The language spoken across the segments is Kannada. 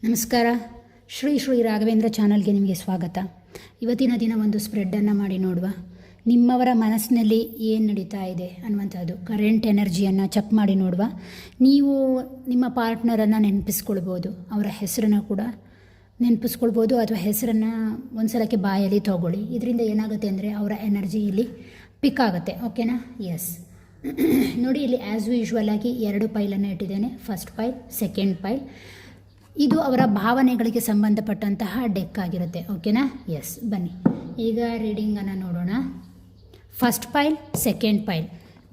ನಮಸ್ಕಾರ. ಶ್ರೀ ರಾಘವೇಂದ್ರ ಚಾನಲ್ಗೆ ನಿಮಗೆ ಸ್ವಾಗತ. ಇವತ್ತಿನ ದಿನ ಒಂದು ಸ್ಪ್ರೆಡ್ಡನ್ನು ಮಾಡಿ ನೋಡುವ. ನಿಮ್ಮವರ ಮನಸ್ಸಿನಲ್ಲಿ ಏನು ನಡೀತಾ ಇದೆ ಅನ್ನುವಂಥದ್ದು ಕರೆಂಟ್ ಎನರ್ಜಿಯನ್ನು ಚೆಕ್ ಮಾಡಿ ನೋಡುವ. ನೀವು ನಿಮ್ಮ ಪಾರ್ಟ್ನರನ್ನು ನೆನಪಿಸ್ಕೊಳ್ಬೋದು, ಅವರ ಹೆಸರನ್ನು ಕೂಡ ನೆನಪಿಸ್ಕೊಳ್ಬೋದು, ಅಥವಾ ಹೆಸರನ್ನು ಒಂದು ಸಲಕ್ಕೆ ಬಾಯಲ್ಲಿ ತೊಗೊಳ್ಳಿ. ಇದರಿಂದ ಏನಾಗುತ್ತೆ ಅಂದರೆ ಅವರ ಎನರ್ಜಿ ಇಲ್ಲಿ ಪಿಕ್ ಆಗುತ್ತೆ. ಓಕೆನಾ? ಎಸ್. ನೋಡಿ, ಇಲ್ಲಿ ಆ್ಯಸ್ ಯೂಶ್ವಲ್ ಆಗಿ 2 ಪೈಲನ್ನು ಇಟ್ಟಿದ್ದೇನೆ. First pile, second pile. ಇದು ಅವರ ಭಾವನೆಗಳಿಗೆ ಸಂಬಂಧಪಟ್ಟಂತಹ ಡೆಕ್ ಆಗಿರುತ್ತೆ. ಓಕೆನಾ? ಎಸ್. ಬನ್ನಿ ಈಗ ರೀಡಿಂಗನ್ನು ನೋಡೋಣ. First pile, second ಪೈಲ್.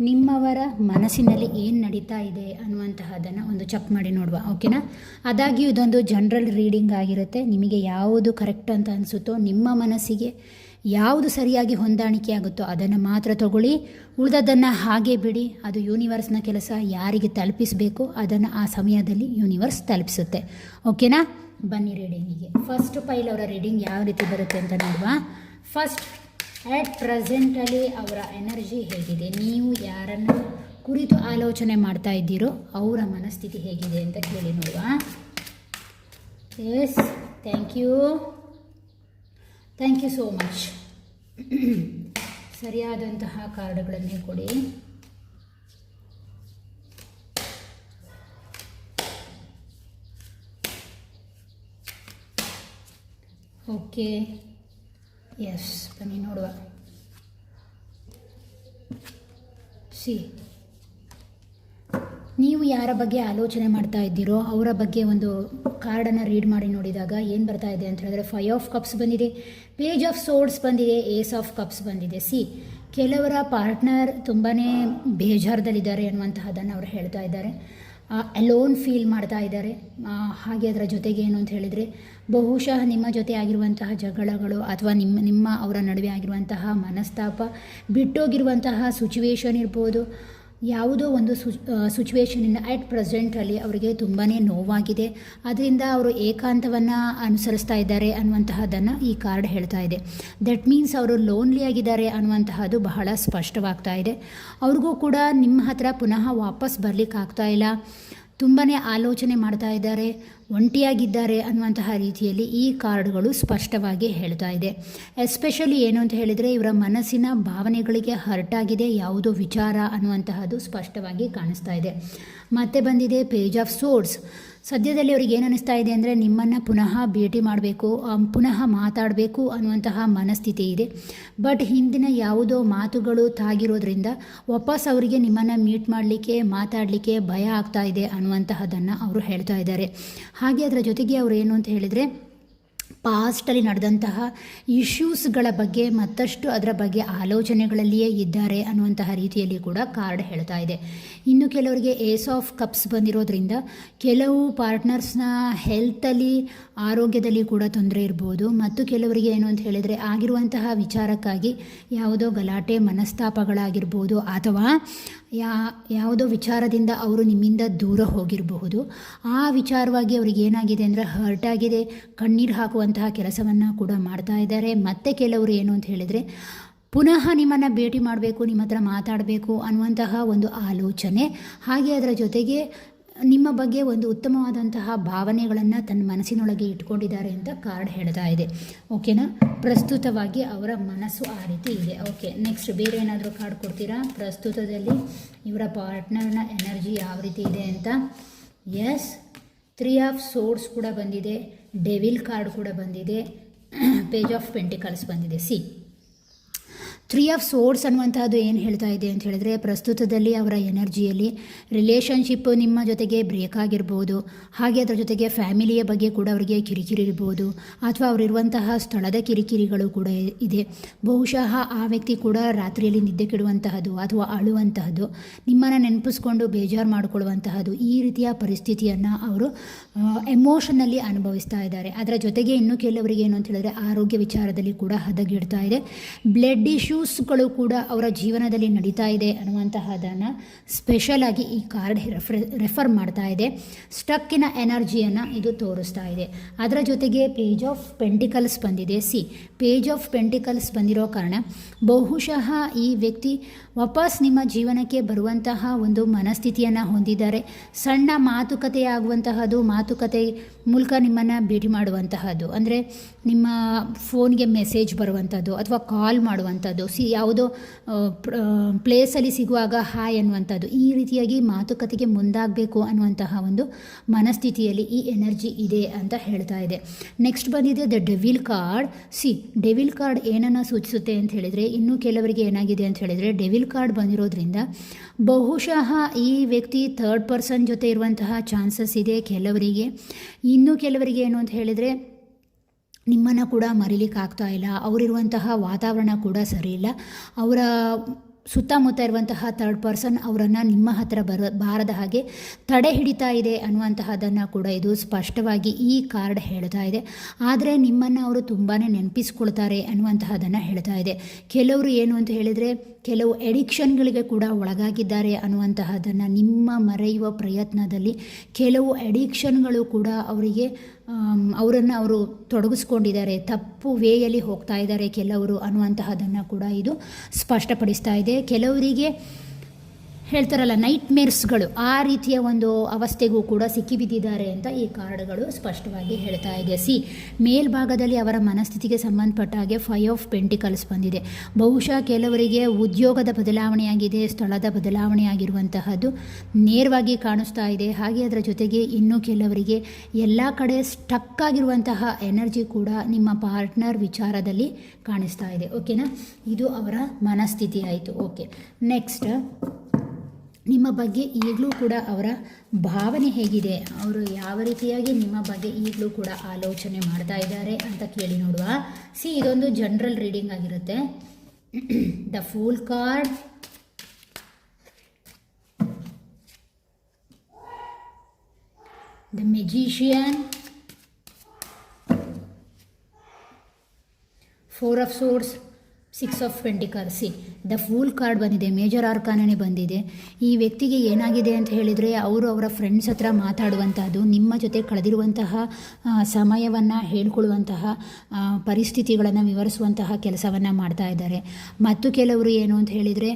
ನಿಮ್ಮವರ ಮನಸ್ಸಿನಲ್ಲಿ ಏನು ನಡೀತಾ ಇದೆ ಅನ್ನುವಂತಹದ್ದನ್ನು ಒಂದು ಚೆಕ್ ಮಾಡಿ ನೋಡುವ. ಓಕೆನಾ? ಆದಾಗ್ಯೂ ಇದೊಂದು ಜನರಲ್ ರೀಡಿಂಗ್ ಆಗಿರುತ್ತೆ. ನಿಮಗೆ ಯಾವುದು ಕರೆಕ್ಟ್ ಅಂತ ಅನಿಸುತ್ತೋ, ನಿಮ್ಮ ಮನಸ್ಸಿಗೆ ಯಾವುದು ಸರಿಯಾಗಿ ಹೊಂದಾಣಿಕೆ ಆಗುತ್ತೋ ಅದನ್ನು ಮಾತ್ರ ತಗೊಳ್ಳಿ. ಉಳಿದದ್ದನ್ನು ಹಾಗೆ ಬಿಡಿ. ಅದು ಯೂನಿವರ್ಸ್ನ ಕೆಲಸ. ಯಾರಿಗೆ ತಲುಪಿಸಬೇಕು ಅದನ್ನು ಆ ಸಮಯದಲ್ಲಿ ಯೂನಿವರ್ಸ್ ತಲುಪಿಸುತ್ತೆ. ಓಕೆನಾ? ಬನ್ನಿ ರೀಡಿಂಗಿಗೆ. ಫಸ್ಟ್ ಪೈಲ್ ಅವರ ರೀಡಿಂಗ್ ಯಾವ ರೀತಿ ಬರುತ್ತೆ ಅಂತ ನೋಡುವ. ಫಸ್ಟ್, ಆ್ಯಟ್ ಪ್ರೆಸೆಂಟಲ್ಲಿ ಅವರ ಎನರ್ಜಿ ಹೇಗಿದೆ, ನೀವು ಯಾರನ್ನು ಕುರಿತು ಆಲೋಚನೆ ಮಾಡ್ತಾ ಇದ್ದೀರೋ ಅವರ ಮನಸ್ಥಿತಿ ಹೇಗಿದೆ ಅಂತ ಕೇಳಿ ನೋಡುವ. Yes, thank you so much. ಸರಿಯಾದಂತಹ ಕಾರ್ಡ್ಗಳನ್ನೇ ಕೊಡಿ. Okay, yes. ಬನ್ನಿ ನೋಡುವ. ನೀವು ಯಾರ ಬಗ್ಗೆ ಆಲೋಚನೆ ಮಾಡ್ತಾ ಇದ್ದೀರೋ ಅವರ ಬಗ್ಗೆ ಒಂದು ಕಾರ್ಡನ್ನು ರೀಡ್ ಮಾಡಿ ನೋಡಿದಾಗ ಏನು ಬರ್ತಾ ಇದೆ ಅಂತ ಹೇಳಿದ್ರೆ, 5 ಆಫ್ ಕಪ್ಸ್ ಬಂದಿದೆ, ಪೇಜ್ ಆಫ್ ಸೋರ್ಡ್ಸ್ ಬಂದಿದೆ, ಏಸ್ ಆಫ್ ಕಪ್ಸ್ ಬಂದಿದೆ. ಕೆಲವರ ಪಾರ್ಟ್ನರ್ ತುಂಬಾ ಬೇಜಾರದಲ್ಲಿದ್ದಾರೆ ಅನ್ನುವಂತಹದ್ದನ್ನು ಅವರು ಹೇಳ್ತಾ ಇದ್ದಾರೆ. ಅಲೋನ್ ಫೀಲ್ ಮಾಡ್ತಾ ಇದ್ದಾರೆ. ಹಾಗೆ ಅದರ ಜೊತೆಗೆ ಏನು ಅಂತ ಹೇಳಿದರೆ, ಬಹುಶಃ ನಿಮ್ಮ ಜೊತೆ ಆಗಿರುವಂತಹ ಜಗಳಗಳು ಅಥವಾ ನಿಮ್ಮ ಅವರ ನಡುವೆ ಆಗಿರುವಂತಹ ಮನಸ್ತಾಪ, ಬಿಟ್ಟೋಗಿರುವಂತಹ ಸಿಚುವೇಶನ್ ಇರ್ಬೋದು. ಯಾವುದೋ ಒಂದು ಸಿಚುವೇಶನಿಂದ ಅಟ್ ಪ್ರೆಸೆಂಟಲ್ಲಿ ಅವರಿಗೆ ತುಂಬಾ ನೋವಾಗಿದೆ. ಅದರಿಂದ ಅವರು ಏಕಾಂತವನ್ನು ಅನುಸರಿಸ್ತಾ ಇದ್ದಾರೆ ಅನ್ನುವಂತಹದ್ದನ್ನು ಈ ಕಾರ್ಡ್ ಹೇಳ್ತಾ ಇದೆ. ದಟ್ ಮೀನ್ಸ್ ಅವರು ಲೋನ್ಲಿ ಆಗಿದ್ದಾರೆ ಅನ್ನುವಂತಹದ್ದು ಬಹಳ ಸ್ಪಷ್ಟವಾಗ್ತಾ ಇದೆ. ಅವ್ರಿಗೂ ಕೂಡ ನಿಮ್ಮ ಹತ್ರ ಪುನಃ ವಾಪಸ್ ಬರಲಿಕ್ಕಾಗ್ತಾ ಇಲ್ಲ. ತುಂಬಾ ಆಲೋಚನೆ ಮಾಡ್ತಾ ಇದ್ದಾರೆ, ಒಂಟಿಯಾಗಿದ್ದಾರೆ ಅನ್ನುವಂತಹ ರೀತಿಯಲ್ಲಿ ಈ ಕಾರ್ಡ್ಗಳು ಸ್ಪಷ್ಟವಾಗಿ ಹೇಳ್ತಾ ಇದೆ. ಎಸ್ಪೆಷಲಿ ಏನು ಅಂತ ಹೇಳಿದರೆ, ಇವರ ಮನಸ್ಸಿನ ಭಾವನೆಗಳಿಗೆ ಹರ್ಟ್ ಆಗಿದೆ ಯಾವುದೋ ವಿಚಾರ ಅನ್ನುವಂತಹದ್ದು ಸ್ಪಷ್ಟವಾಗಿ ಕಾಣಿಸ್ತಾ ಇದೆ. ಮತ್ತೆ ಬಂದಿದೆ ಪೇಜ್ ಆಫ್ ಸೋರ್ಡ್ಸ್. ಸದ್ಯದಲ್ಲಿ ಅವ್ರಿಗೆ ಏನು ಅನ್ನಿಸ್ತಾ ಇದೆ ಅಂದರೆ, ನಿಮ್ಮನ್ನು ಪುನಃ ಭೇಟಿ ಮಾಡಬೇಕು, ಪುನಃ ಮಾತಾಡಬೇಕು ಅನ್ನುವಂತಹ ಮನಸ್ಥಿತಿ ಇದೆ. ಬಟ್ ಹಿಂದಿನ ಯಾವುದೋ ಮಾತುಗಳು ತಾಗಿರೋದ್ರಿಂದ ವಾಪಸ್ ಅವರಿಗೆ ನಿಮ್ಮನ್ನು ಮೀಟ್ ಮಾಡಲಿಕ್ಕೆ, ಮಾತಾಡಲಿಕ್ಕೆ ಭಯ ಆಗ್ತಾ ಇದೆ ಅನ್ನುವಂತಹದ್ದನ್ನು ಅವರು ಹೇಳ್ತಾ ಇದ್ದಾರೆ. ಹಾಗೆ ಅದರ ಜೊತೆಗೆ ಅವರು ಏನು ಅಂತ ಹೇಳಿದರೆ, ಪಾಸ್ಟಲ್ಲಿ ನಡೆದಂತಹ ಇಶ್ಯೂಸ್ಗಳ ಬಗ್ಗೆ ಮತ್ತಷ್ಟು ಅದರ ಬಗ್ಗೆ ಆಲೋಚನೆಗಳಲ್ಲಿಯೇ ಇದ್ದಾರೆ ಅನ್ನುವಂತಹ ರೀತಿಯಲ್ಲಿ ಕೂಡ ಕಾರ್ಡ್ ಹೇಳ್ತಾ ಇದೆ. ಇನ್ನು ಕೆಲವರಿಗೆ ಏಸ್ ಆಫ್ ಕಪ್ಸ್ ಬಂದಿರೋದ್ರಿಂದ ಕೆಲವು ಪಾರ್ಟ್ನರ್ಸ್ನ ಹೆಲ್ತಲ್ಲಿ, ಆರೋಗ್ಯದಲ್ಲಿ ಕೂಡ ತೊಂದರೆ ಇರ್ಬೋದು. ಮತ್ತು ಕೆಲವರಿಗೆ ಏನು ಅಂತ ಹೇಳಿದರೆ, ಆಗಿರುವಂತಹ ವಿಚಾರಕ್ಕಾಗಿ ಯಾವುದೋ ಗಲಾಟೆ ಮನಸ್ತಾಪಗಳಾಗಿರ್ಬೋದು, ಅಥವಾ ಯಾವುದೋ ವಿಚಾರದಿಂದ ಅವರು ನಿಮ್ಮಿಂದ ದೂರ ಹೋಗಿರಬಹುದು. ಆ ವಿಚಾರವಾಗಿ ಅವ್ರಿಗೆ ಏನಾಗಿದೆ ಅಂದರೆ ಹರ್ಟ್ ಆಗಿದೆ, ಕಣ್ಣೀರು ಹಾಕುವಂತಹ ಕೆಲಸವನ್ನು ಕೂಡ ಮಾಡ್ತಾ ಇದ್ದಾರೆ. ಮತ್ತು ಕೆಲವರು ಏನು ಅಂತ ಹೇಳಿದರೆ, ಪುನಃ ನಿಮ್ಮನ್ನು ಭೇಟಿ ಮಾಡಬೇಕು, ನಿಮ್ಮ ಹತ್ರ ಮಾತಾಡಬೇಕು ಅನ್ನುವಂತಹ ಒಂದು ಆಲೋಚನೆ. ಹಾಗೆ ಅದರ ಜೊತೆಗೆ ನಿಮ್ಮ ಬಗ್ಗೆ ಒಂದು ಉತ್ತಮವಾದಂತಹ ಭಾವನೆಗಳನ್ನು ತನ್ನ ಮನಸ್ಸಿನೊಳಗೆ ಇಟ್ಕೊಂಡಿದ್ದಾರೆ ಅಂತ ಕಾರ್ಡ್ ಹೇಳ್ತಾ ಇದೆ. ಓಕೆನಾ? ಪ್ರಸ್ತುತವಾಗಿ ಅವರ ಮನಸ್ಸು ಆ ರೀತಿ ಇದೆ. ಓಕೆ, ನೆಕ್ಸ್ಟ್ ಬೇರೆ ಏನಾದರೂ ಕಾರ್ಡ್ ಕೊಡ್ತೀರಾ? ಪ್ರಸ್ತುತದಲ್ಲಿ ಇವರ ಪಾರ್ಟ್ನರ್ನ ಎನರ್ಜಿ ಯಾವ ರೀತಿ ಇದೆ ಅಂತ. ಎಸ್, 3 ಆಫ್ ಸೋರ್ಡ್ಸ್ ಕೂಡ ಬಂದಿದೆ, ಡೆವಿಲ್ ಕಾರ್ಡ್ ಕೂಡ ಬಂದಿದೆ, ಪೇಜ್ ಆಫ್ ಪೆಂಟಿಕಲ್ಸ್ ಬಂದಿದೆ. 3 ಆಫ್ ಸೋರ್ಡ್ಸ್ ಅನ್ನುವಂಥದ್ದು ಏನು ಹೇಳ್ತಾ ಇದೆ ಅಂತ ಹೇಳಿದ್ರೆ, ಪ್ರಸ್ತುತದಲ್ಲಿ ಅವರ ಎನರ್ಜಿಯಲ್ಲಿ ರಿಲೇಷನ್ಶಿಪ್ಪು ನಿಮ್ಮ ಜೊತೆಗೆ ಬ್ರೇಕ್ ಆಗಿರ್ಬೋದು. ಹಾಗೆ ಅದರ ಜೊತೆಗೆ ಫ್ಯಾಮಿಲಿಯ ಬಗ್ಗೆ ಕೂಡ ಅವರಿಗೆ ಕಿರಿಕಿರಿ ಇರ್ಬೋದು, ಅಥವಾ ಅವರಿರುವಂತಹ ಸ್ಥಳದ ಕಿರಿಕಿರಿಗಳು ಕೂಡ ಇದೆ. ಬಹುಶಃ ಆ ವ್ಯಕ್ತಿ ಕೂಡ ರಾತ್ರಿಯಲ್ಲಿ ನಿದ್ದೆ ಕೆಡುವಂತಹದ್ದು ಅಥವಾ ಅಳುವಂತಹದ್ದು, ನಿಮ್ಮನ್ನು ನೆನಪಿಸ್ಕೊಂಡು ಬೇಜಾರು ಮಾಡಿಕೊಳ್ಳುವಂತಹದ್ದು, ಈ ರೀತಿಯ ಪರಿಸ್ಥಿತಿಯನ್ನು ಅವರು ಎಮೋಷನಲ್ಲಿ ಅನುಭವಿಸ್ತಾ ಇದ್ದಾರೆ. ಅದರ ಜೊತೆಗೆ ಇನ್ನು ಕೆಲವರಿಗೆ ಏನು ಅಂತ ಹೇಳಿದ್ರೆ, ಆರೋಗ್ಯ ವಿಚಾರದಲ್ಲಿ ಕೂಡ ಹದಗೆಡ್ತಾ ಇದೆ. ಬ್ಲಡ್ ಇಶ್ಯೂ ಇಶ್ಯೂಸ್ಗಳು ಕೂಡ ಅವರ ಜೀವನದಲ್ಲಿ ನಡೀತಾ ಇದೆ ಅನ್ನುವಂತಹದನ್ನು ಸ್ಪೆಷಲ್ ಆಗಿ ಈ ಕಾರ್ಡ್ ರೆಫರ್ ಮಾಡ್ತಾ ಇದೆ. ಸ್ಟಕ್ಕಿನ ಎನರ್ಜಿಯನ್ನು ಇದು ತೋರಿಸ್ತಾ ಇದೆ. ಅದರ ಜೊತೆಗೆ ಪೇಜ್ ಆಫ್ ಪೆಂಟಿಕಲ್ಸ್ ಬಂದಿದೆ. ಪೇಜ್ ಆಫ್ ಪೆಂಟಿಕಲ್ಸ್ ಬಂದಿರೋ ಕಾರಣ ಬಹುಶಃ ಈ ವ್ಯಕ್ತಿ ವಾಪಸ್ ನಿಮ್ಮ ಜೀವನಕ್ಕೆ ಬರುವಂತಹ ಒಂದು ಮನಸ್ಥಿತಿಯನ್ನು ಹೊಂದಿದ್ದಾರೆ. ಸಣ್ಣ ಮಾತುಕತೆ ಆಗುವಂತಹದ್ದು, ಮಾತುಕತೆ ಮೂಲಕ ನಿಮ್ಮನ್ನು ಭೇಟಿ ಮಾಡುವಂತಹದ್ದು, ಅಂದರೆ ನಿಮ್ಮ ಫೋನ್ಗೆ ಮೆಸೇಜ್ ಬರುವಂಥದ್ದು ಅಥವಾ ಕಾಲ್ ಮಾಡುವಂಥದ್ದು, ಯಾವುದೋ ಪ್ಲೇಸಲ್ಲಿ ಸಿಗುವಾಗ ಹಾಯ್ ಅನ್ನುವಂಥದ್ದು, ಈ ರೀತಿಯಾಗಿ ಮಾತುಕತೆಗೆ ಮುಂದಾಗಬೇಕು ಅನ್ನುವಂತಹ ಒಂದು ಮನಸ್ಥಿತಿಯಲ್ಲಿ ಈ ಎನರ್ಜಿ ಇದೆ ಅಂತ ಹೇಳ್ತಾ ಇದೆ. ನೆಕ್ಸ್ಟ್ ಬಂದಿದೆ the devil card. Devil card ಏನನ್ನು ಸೂಚಿಸುತ್ತೆ ಅಂತ ಹೇಳಿದರೆ, ಇನ್ನೂ ಕೆಲವರಿಗೆ ಏನಾಗಿದೆ ಅಂತ ಹೇಳಿದರೆ, ಡೆವಿಲ್ ಕಾರ್ಡ್ ಬಂದಿರೋದ್ರಿಂದ ಬಹುಶಃ ಈ ವ್ಯಕ್ತಿ ಥರ್ಡ್ ಪರ್ಸನ್ ಜೊತೆ ಇರುವಂತಹ ಚಾನ್ಸಸ್ ಇದೆ ಕೆಲವರಿಗೆ. ಇನ್ನೂ ಕೆಲವರಿಗೆ ಏನು ಅಂತ ಹೇಳಿದರೆ, ನಿಮ್ಮನ್ನು ಕೂಡ ಮರೀಲಿಕ್ಕಾಗ್ತಾ ಇಲ್ಲ, ಅವರಿರುವಂತಹ ವಾತಾವರಣ ಕೂಡ ಸರಿ ಇಲ್ಲ, ಅವರ ಸುತ್ತಮುತ್ತ ಇರುವಂತಹ ಥರ್ಡ್ ಪರ್ಸನ್ ಅವರನ್ನು ನಿಮ್ಮ ಹತ್ರ ಬಾರದ ಹಾಗೆ ತಡೆ ಹಿಡಿತಾ ಇದೆ ಅನ್ನುವಂತಹದನ್ನು ಕೂಡ ಇದು ಸ್ಪಷ್ಟವಾಗಿ ಈ ಕಾರ್ಡ್ ಹೇಳ್ತಾ ಇದೆ. ಆದರೆ ನಿಮ್ಮನ್ನು ಅವರು ತುಂಬಾ ನೆನಪಿಸ್ಕೊಳ್ತಾರೆ ಅನ್ನುವಂತಹದನ್ನು ಹೇಳ್ತಾ ಇದೆ. ಕೆಲವರು ಏನು ಅಂತ ಹೇಳಿದರೆ, ಕೆಲವು ಎಡಿಕ್ಷನ್ಗಳಿಗೆ ಕೂಡ ಒಳಗಾಗಿದ್ದಾರೆ ಅನ್ನುವಂತಹದನ್ನು ನಿಮ್ಮ ಮರೆಯುವ ಪ್ರಯತ್ನದಲ್ಲಿ ಕೆಲವು ಎಡಿಕ್ಷನ್ಗಳು ಕೂಡ ಅವರನ್ನು ಅವರು ತೊಡಗಿಸ್ಕೊಂಡಿದ್ದಾರೆ, ತಪ್ಪು ವೇಯಲ್ಲಿ ಹೋಗ್ತಾ ಇದ್ದಾರೆ ಕೆಲವರು ಅನ್ನುವಂತಹದನ್ನು ಕೂಡ ಇದು ಸ್ಪಷ್ಟಪಡಿಸ್ತಾ ಇದೆ. ಕೆಲವರಿಗೆ ಹೇಳ್ತಾರಲ್ಲ ನೈಟ್ ಮೇರ್ಸ್ಗಳು, ಆ ರೀತಿಯ ಒಂದು ಅವಸ್ಥೆಗೂ ಕೂಡ ಸಿಕ್ಕಿಬಿದ್ದಿದ್ದಾರೆ ಅಂತ ಈ ಕಾರ್ಡ್ಗಳು ಸ್ಪಷ್ಟವಾಗಿ ಹೇಳ್ತಾ ಇದೆ. ಮೇಲ್ಭಾಗದಲ್ಲಿ ಅವರ ಮನಸ್ಥಿತಿಗೆ ಸಂಬಂಧಪಟ್ಟ ಹಾಗೆ 5 ಆಫ್ ಪೆಂಟಿಕಲ್ಸ್ ಬಂದಿದೆ. ಬಹುಶಃ ಕೆಲವರಿಗೆ ಉದ್ಯೋಗದ ಬದಲಾವಣೆಯಾಗಿದೆ, ಸ್ಥಳದ ಬದಲಾವಣೆ ಆಗಿರುವಂತಹದ್ದು ನೇರವಾಗಿ ಕಾಣಿಸ್ತಾ ಇದೆ. ಹಾಗೆ ಅದರ ಜೊತೆಗೆ ಇನ್ನೂ ಕೆಲವರಿಗೆ ಎಲ್ಲ ಕಡೆ ಸ್ಟಕ್ ಆಗಿರುವಂತಹ ಎನರ್ಜಿ ಕೂಡ ನಿಮ್ಮ ಪಾರ್ಟ್ನರ್ ವಿಚಾರದಲ್ಲಿ ಕಾಣಿಸ್ತಾ ಇದೆ. ಓಕೆನಾ, ಇದು ಅವರ ಮನಸ್ಥಿತಿ ಆಯಿತು. ಓಕೆ, ನೆಕ್ಸ್ಟ್ ನಿಮ್ಮ ಬಗ್ಗೆ ಈಗಲೂ ಕೂಡ ಅವರ ಭಾವನೆ ಹೇಗಿದೆ, ಅವರು ಯಾವ ರೀತಿಯಾಗಿ ನಿಮ್ಮ ಬಗ್ಗೆ ಈಗಲೂ ಕೂಡ ಆಲೋಚನೆ ಮಾಡ್ತಾ ಇದ್ದಾರೆ ಅಂತ ಕೇಳಿ ನೋಡುವ. ಇದೊಂದು ಜನರಲ್ ರೀಡಿಂಗ್ ಆಗಿರುತ್ತೆ. The fool card, the magician, 4 of swords, 6 of pentacles. The fool card ಬಂದಿದೆ, ಮೇಜರ್ ಆರ್ಕಾನನೇ ಬಂದಿದೆ. ಈ ವ್ಯಕ್ತಿಗೆ ಏನಾಗಿದೆ ಅಂತ ಹೇಳಿದರೆ, ಅವರ ಫ್ರೆಂಡ್ಸ್ ಹತ್ರ ಮಾತಾಡುವಂತಹದ್ದು, ನಿಮ್ಮ ಜೊತೆ ಕಳೆದಿರುವಂತಹ ಸಮಯವನ್ನು ಹೇಳ್ಕೊಳ್ಳುವಂತಹ ಪರಿಸ್ಥಿತಿಗಳನ್ನು ವಿವರಿಸುವಂತಹ ಕೆಲಸವನ್ನು ಮಾಡ್ತಾ ಇದ್ದಾರೆ. ಮತ್ತು ಕೆಲವರು ಏನು ಅಂತ ಹೇಳಿದರೆ,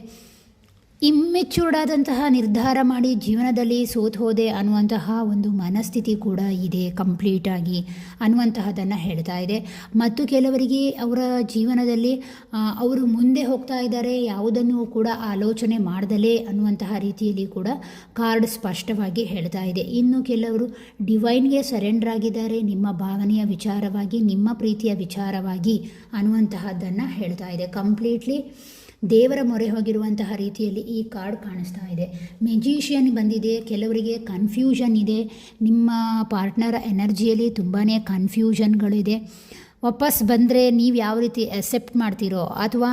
ಇಮ್ಮೆಚ್ಯೂರ್ಡ್ ಆದಂತಹ ನಿರ್ಧಾರ ಮಾಡಿ ಜೀವನದಲ್ಲಿ ಸೋತು ಹೋದೆ ಅನ್ನುವಂತಹ ಒಂದು ಮನಸ್ಥಿತಿ ಕೂಡ ಇದೆ ಕಂಪ್ಲೀಟಾಗಿ ಅನ್ನುವಂತಹದನ್ನು ಹೇಳ್ತಾ ಇದೆ. ಮತ್ತು ಕೆಲವರಿಗೆ ಅವರ ಜೀವನದಲ್ಲಿ ಅವರು ಮುಂದೆ ಹೋಗ್ತಾ ಇದ್ದಾರೆ, ಯಾವುದನ್ನು ಕೂಡ ಆಲೋಚನೆ ಮಾಡ್ದಲೇ ಅನ್ನುವಂತಹ ರೀತಿಯಲ್ಲಿ ಕೂಡ ಕಾರ್ಡ್ ಸ್ಪಷ್ಟವಾಗಿ ಹೇಳ್ತಾ ಇದೆ. ಇನ್ನು ಕೆಲವರು ಡಿವೈನ್ಗೆ ಸರೆಂಡರ್ ಆಗಿದ್ದಾರೆ, ನಿಮ್ಮ ಭಾವನೆಯ ವಿಚಾರವಾಗಿ, ನಿಮ್ಮ ಪ್ರೀತಿಯ ವಿಚಾರವಾಗಿ ಅನ್ನುವಂತಹದ್ದನ್ನು ಹೇಳ್ತಾ ಇದೆ. ಕಂಪ್ಲೀಟ್ಲಿ ದೇವರ ಮೊರೆ ಹೋಗಿರುವಂತಹ ರೀತಿಯಲ್ಲಿ ಈ ಕಾರ್ಡ್ ಕಾಣಿಸ್ತಾ ಇದೆ. ಮೆಜಿಷಿಯನ್ ಬಂದಿದೆ, ಕೆಲವರಿಗೆ ಕನ್ಫ್ಯೂಷನ್ ಇದೆ, ನಿಮ್ಮ ಪಾರ್ಟ್ನರ್ ಎನರ್ಜಿಯಲ್ಲಿ ತುಂಬಾ ಕನ್ಫ್ಯೂಷನ್ಗಳಿದೆ. ವಾಪಸ್ ಬಂದರೆ ನೀವು ಯಾವ ರೀತಿ ಅಕ್ಸೆಪ್ಟ್ ಮಾಡ್ತೀರೋ ಅಥವಾ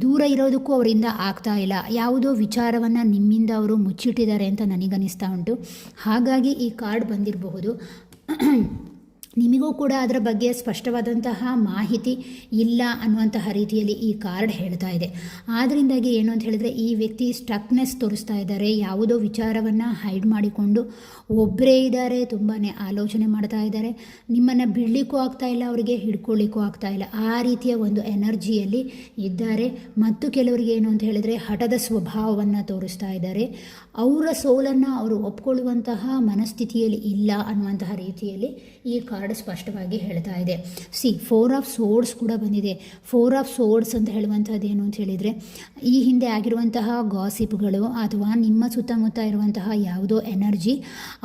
ದೂರ ಇರೋದಕ್ಕೂ ಅವರಿಂದ ಆಗ್ತಾ ಇಲ್ಲ, ಯಾವುದೋ ವಿಚಾರವನ್ನು ನಿಮ್ಮಿಂದ ಅವರು ಮುಚ್ಚಿಟ್ಟಿದ್ದಾರೆ ಅಂತ ನನಗನ್ನಿಸ್ತಾ ಉಂಟು. ಹಾಗಾಗಿ ಈ ಕಾರ್ಡ್ ಬಂದಿರಬಹುದು. ನಿಮಗೂ ಕೂಡ ಅದರ ಬಗ್ಗೆ ಸ್ಪಷ್ಟವಾದಂತಹ ಮಾಹಿತಿ ಇಲ್ಲ ಅನ್ನುವಂತಹ ರೀತಿಯಲ್ಲಿ ಈ ಕಾರ್ಡ್ ಹೇಳ್ತಾ ಇದೆ. ಆದ್ದರಿಂದಾಗಿ ಏನು ಅಂತ ಹೇಳಿದರೆ, ಈ ವ್ಯಕ್ತಿ ಸ್ಟಕ್ನೆಸ್ ತೋರಿಸ್ತಾ ಇದ್ದಾರೆ, ಯಾವುದೋ ವಿಚಾರವನ್ನು ಹೈಡ್ ಮಾಡಿಕೊಂಡು ಒಬ್ಬರೇ ಇದ್ದಾರೆ, ತುಂಬಾ ಆಲೋಚನೆ ಮಾಡ್ತಾ ಇದ್ದಾರೆ, ನಿಮ್ಮನ್ನು ಬಿಡಲಿಕ್ಕೂ ಆಗ್ತಾ ಇಲ್ಲ, ಅವರಿಗೆ ಹಿಡ್ಕೊಳ್ಳಿಕ್ಕೂ ಆಗ್ತಾ ಇಲ್ಲ, ಆ ರೀತಿಯ ಒಂದು ಎನರ್ಜಿಯಲ್ಲಿ ಇದ್ದಾರೆ. ಮತ್ತು ಕೆಲವರಿಗೆ ಏನು ಅಂತ ಹೇಳಿದರೆ, ಹಠದ ಸ್ವಭಾವವನ್ನು ತೋರಿಸ್ತಾ ಇದ್ದಾರೆ, ಅವರ ಸೋಲನ್ನು ಅವರು ಒಪ್ಕೊಳ್ಳುವಂತಹ ಮನಸ್ಥಿತಿಯಲ್ಲಿ ಇಲ್ಲ ಅನ್ನುವಂತಹ ರೀತಿಯಲ್ಲಿ ಈ ಕಾರ್ಡ್ ಸ್ಪಷ್ಟವಾಗಿ ಹೇಳ್ತಾ ಇದೆ. 4 ಆಫ್ ಸೋರ್ಡ್ಸ್ ಕೂಡ ಬಂದಿದೆ. 4 ಆಫ್ ಸೋರ್ಡ್ಸ್ ಅಂತ ಹೇಳುವಂಥದ್ದು ಏನು ಅಂತ ಹೇಳಿದರೆ, ಈ ಹಿಂದೆ ಆಗಿರುವಂತಹ ಗಾಸಿಪ್ಗಳು ಅಥವಾ ನಿಮ್ಮ ಸುತ್ತಮುತ್ತ ಇರುವಂತಹ ಯಾವುದೋ ಎನರ್ಜಿ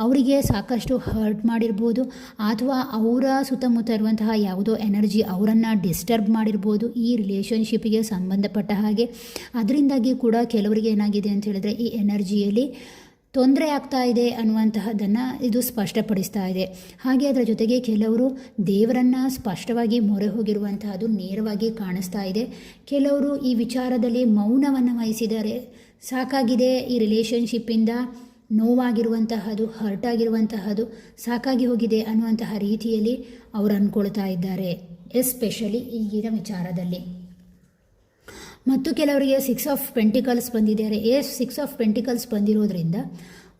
ಅವರಿಗೆ ಸಾಕಷ್ಟು ಹರ್ಟ್ ಮಾಡಿರ್ಬೋದು, ಅಥವಾ ಅವರ ಸುತ್ತಮುತ್ತ ಇರುವಂತಹ ಯಾವುದೋ ಎನರ್ಜಿ ಅವರನ್ನು ಡಿಸ್ಟರ್ಬ್ ಮಾಡಿರ್ಬೋದು ಈ ರಿಲೇಷನ್ಶಿಪ್ಪಿಗೆ ಸಂಬಂಧಪಟ್ಟ ಹಾಗೆ. ಅದರಿಂದಾಗಿ ಕೂಡ ಕೆಲವರಿಗೆ ಏನಾಗಿದೆ ಅಂತ ಹೇಳಿದರೆ, ಈ ಎನರ್ಜಿಯಲ್ಲಿ ತೊಂದರೆ ಆಗ್ತಾ ಇದೆ ಅನ್ನುವಂತಹದ್ದನ್ನು ಇದು ಸ್ಪಷ್ಟಪಡಿಸ್ತಾ ಇದೆ. ಹಾಗೆ ಅದರ ಜೊತೆಗೆ ಕೆಲವರು ದೇವರನ್ನು ಸ್ಪಷ್ಟವಾಗಿ ಮೊರೆ ಹೋಗಿರುವಂತಹದ್ದು ನೇರವಾಗಿ ಕಾಣಿಸ್ತಾ ಇದೆ. ಕೆಲವರು ಈ ವಿಚಾರದಲ್ಲಿ ಮೌನವನ್ನು ವಹಿಸಿದ್ದಾರೆ, ಸಾಕಾಗಿದೆ ಈ ರಿಲೇಷನ್ಶಿಪ್ಪಿಂದ, ನೋವಾಗಿರುವಂತಹದ್ದು, ಹರ್ಟ್ ಆಗಿರುವಂತಹದ್ದು ಸಾಕಾಗಿ ಹೋಗಿದೆ ಅನ್ನುವಂತಹ ರೀತಿಯಲ್ಲಿ ಅವರು ಅಂದ್ಕೊಳ್ತಾ ಇದ್ದಾರೆ, ಎಸ್ಪೆಷಲಿ ಈಗಿನ ವಿಚಾರದಲ್ಲಿ. ಮತ್ತು ಕೆಲವರಿಗೆ 6 ಆಫ್ ಪೆಂಟಿಕಲ್ಸ್ ಬಂದಿದ್ದಾರೆ. ಸಿಕ್ಸ್ ಆಫ್ ಪೆಂಟಿಕಲ್ಸ್ ಬಂದಿರೋದ್ರಿಂದ